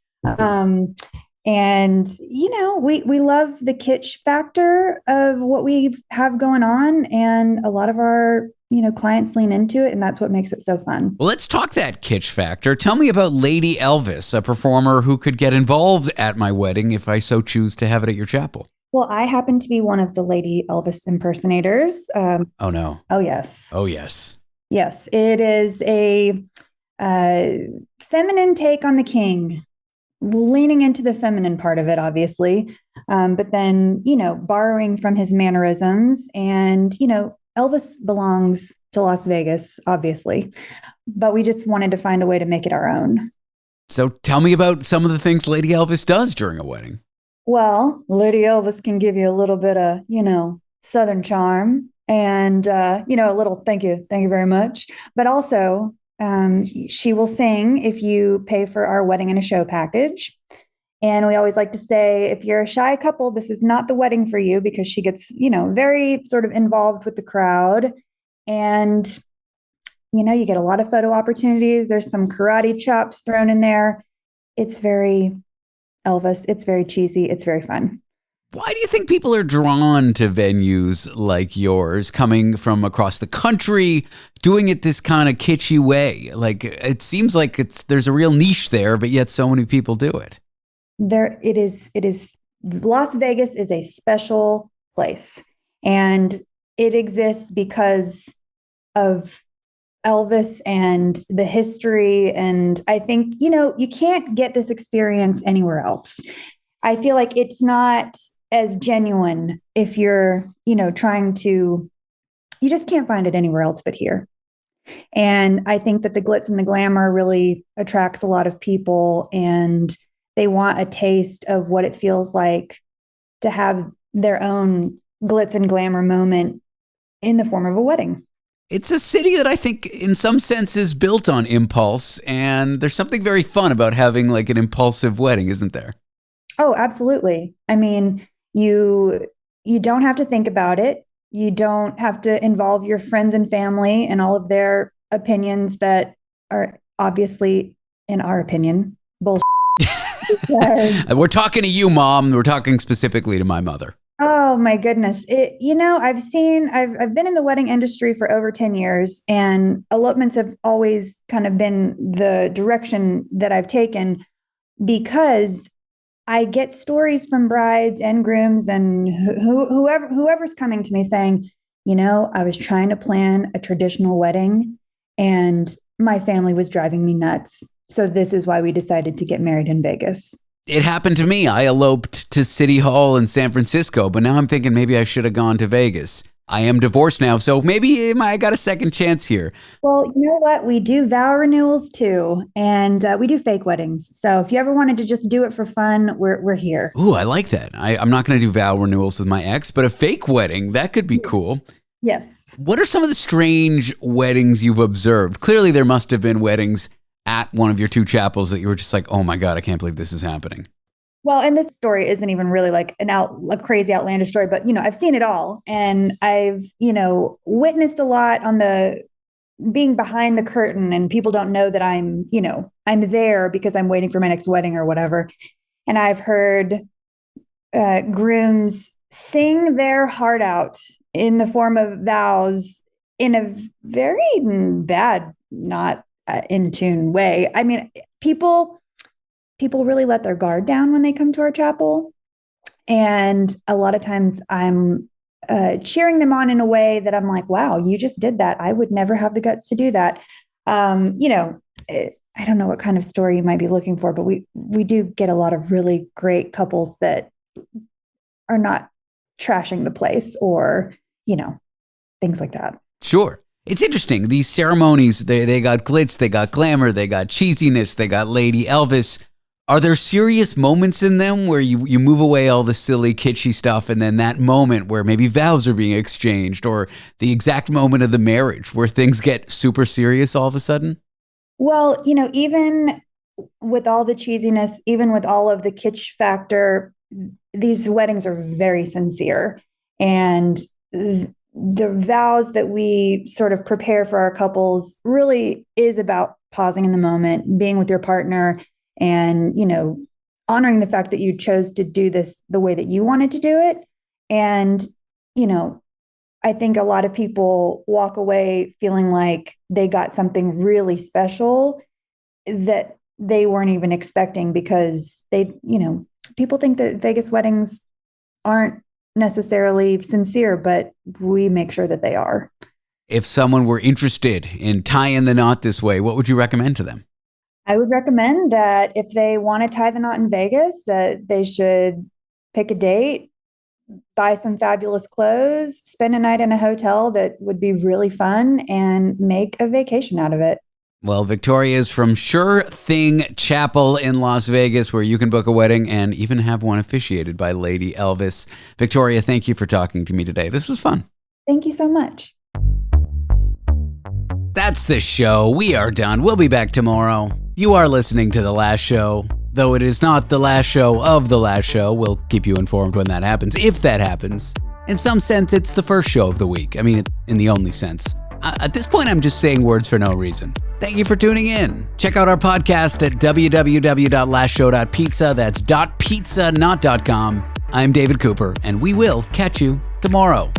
And, we love the kitsch factor of what we have going on. And a lot of our, clients lean into it. And that's what makes it so fun. Well, let's talk that kitsch factor. Tell me about Lady Elvis, a performer who could get involved at my wedding if I so choose to have it at your chapel. Well, I happen to be one of the Lady Elvis impersonators. Oh, no. Oh, yes. Oh, yes. Yes, it is a feminine take on the king, leaning into the feminine part of it, obviously, but then, borrowing from his mannerisms. And, Elvis belongs to Las Vegas, obviously, but we just wanted to find a way to make it our own. So tell me about some of the things Lady Elvis does during a wedding. Well, Lady Elvis can give you a little bit of, Southern charm and, a little thank you very much, but also she will sing if you pay for our wedding and a show package. And we always like to say, if you're a shy couple, this is not the wedding for you, because she gets, very sort of involved with the crowd. And, you get a lot of photo opportunities. There's some karate chops thrown in there. It's very Elvis. It's very cheesy. It's very fun. Why do you think people are drawn to venues like yours, coming from across the country, doing it this kind of kitschy way? Like, it seems like there's a real niche there, but yet so many people do it. It is Las Vegas is a special place, and it exists because of Elvis and the history. And I think, you can't get this experience anywhere else. I feel like it's not as genuine if you're, you just can't find it anywhere else but here. And I think that the glitz and the glamour really attracts a lot of people, and they want a taste of what it feels like to have their own glitz and glamour moment in the form of a wedding. It's a city that I think in some sense is built on impulse, and there's something very fun about having like an impulsive wedding, isn't there? Oh, absolutely. I mean, You don't have to think about it. You don't have to involve your friends and family and all of their opinions that are obviously, in our opinion, bullshit. We're talking to you, Mom. We're talking specifically to my mother. Oh my goodness. I've been in the wedding industry for over 10 years, and elopements have always kind of been the direction that I've taken, because I get stories from brides and grooms and whoever's coming to me saying, I was trying to plan a traditional wedding and my family was driving me nuts. So this is why we decided to get married in Vegas. It happened to me. I eloped to City Hall in San Francisco, but now I'm thinking maybe I should have gone to Vegas. I am divorced now, so maybe I got a second chance here. Well, you know what? We do vow renewals too, and we do fake weddings. So if you ever wanted to just do it for fun, we're here. Ooh, I like that. I'm not going to do vow renewals with my ex, but a fake wedding, that could be cool. Yes. What are some of the strange weddings you've observed? Clearly, there must have been weddings at one of your two chapels that you were just like, oh my God, I can't believe this is happening. Well, and this story isn't even really like a crazy outlandish story, but, I've seen it all. And I've, witnessed a lot on the being behind the curtain, and people don't know that I'm there because I'm waiting for my next wedding or whatever. And I've heard grooms sing their heart out in the form of vows in a very bad, not in tune way. I mean, people really let their guard down when they come to our chapel. And a lot of times I'm cheering them on in a way that I'm like, wow, you just did that. I would never have the guts to do that. I don't know what kind of story you might be looking for, but we do get a lot of really great couples that are not trashing the place or, things like that. Sure. It's interesting. These ceremonies, they got glitz, they got glamour, they got cheesiness, they got Lady Elvis. Are there serious moments in them where you move away all the silly, kitschy stuff, and then that moment where maybe vows are being exchanged, or the exact moment of the marriage where things get super serious all of a sudden? Well, even with all the cheesiness, even with all of the kitsch factor, these weddings are very sincere. And the vows that we sort of prepare for our couples really is about pausing in the moment, being with your partner, and, honoring the fact that you chose to do this the way that you wanted to do it. And, I think a lot of people walk away feeling like they got something really special that they weren't even expecting, because people think that Vegas weddings aren't necessarily sincere, but we make sure that they are. If someone were interested in tying the knot this way, what would you recommend to them? I would recommend that if they want to tie the knot in Vegas, that they should pick a date, buy some fabulous clothes, spend a night in a hotel that would be really fun, and make a vacation out of it. Well, Victoria is from Sure Thing Chapel in Las Vegas, where you can book a wedding and even have one officiated by Lady Elvis. Victoria, thank you for talking to me today. This was fun. Thank you so much. That's the show. We are done. We'll be back tomorrow. You are listening to The Last Show. Though it is not the last show of The Last Show, we'll keep you informed when that happens, if that happens. In some sense, it's the first show of the week. I mean, in the only sense. At this point, I'm just saying words for no reason. Thank you for tuning in. Check out our podcast at www.lastshow.pizza. That's .pizza, not .com. I'm David Cooper, and we will catch you tomorrow.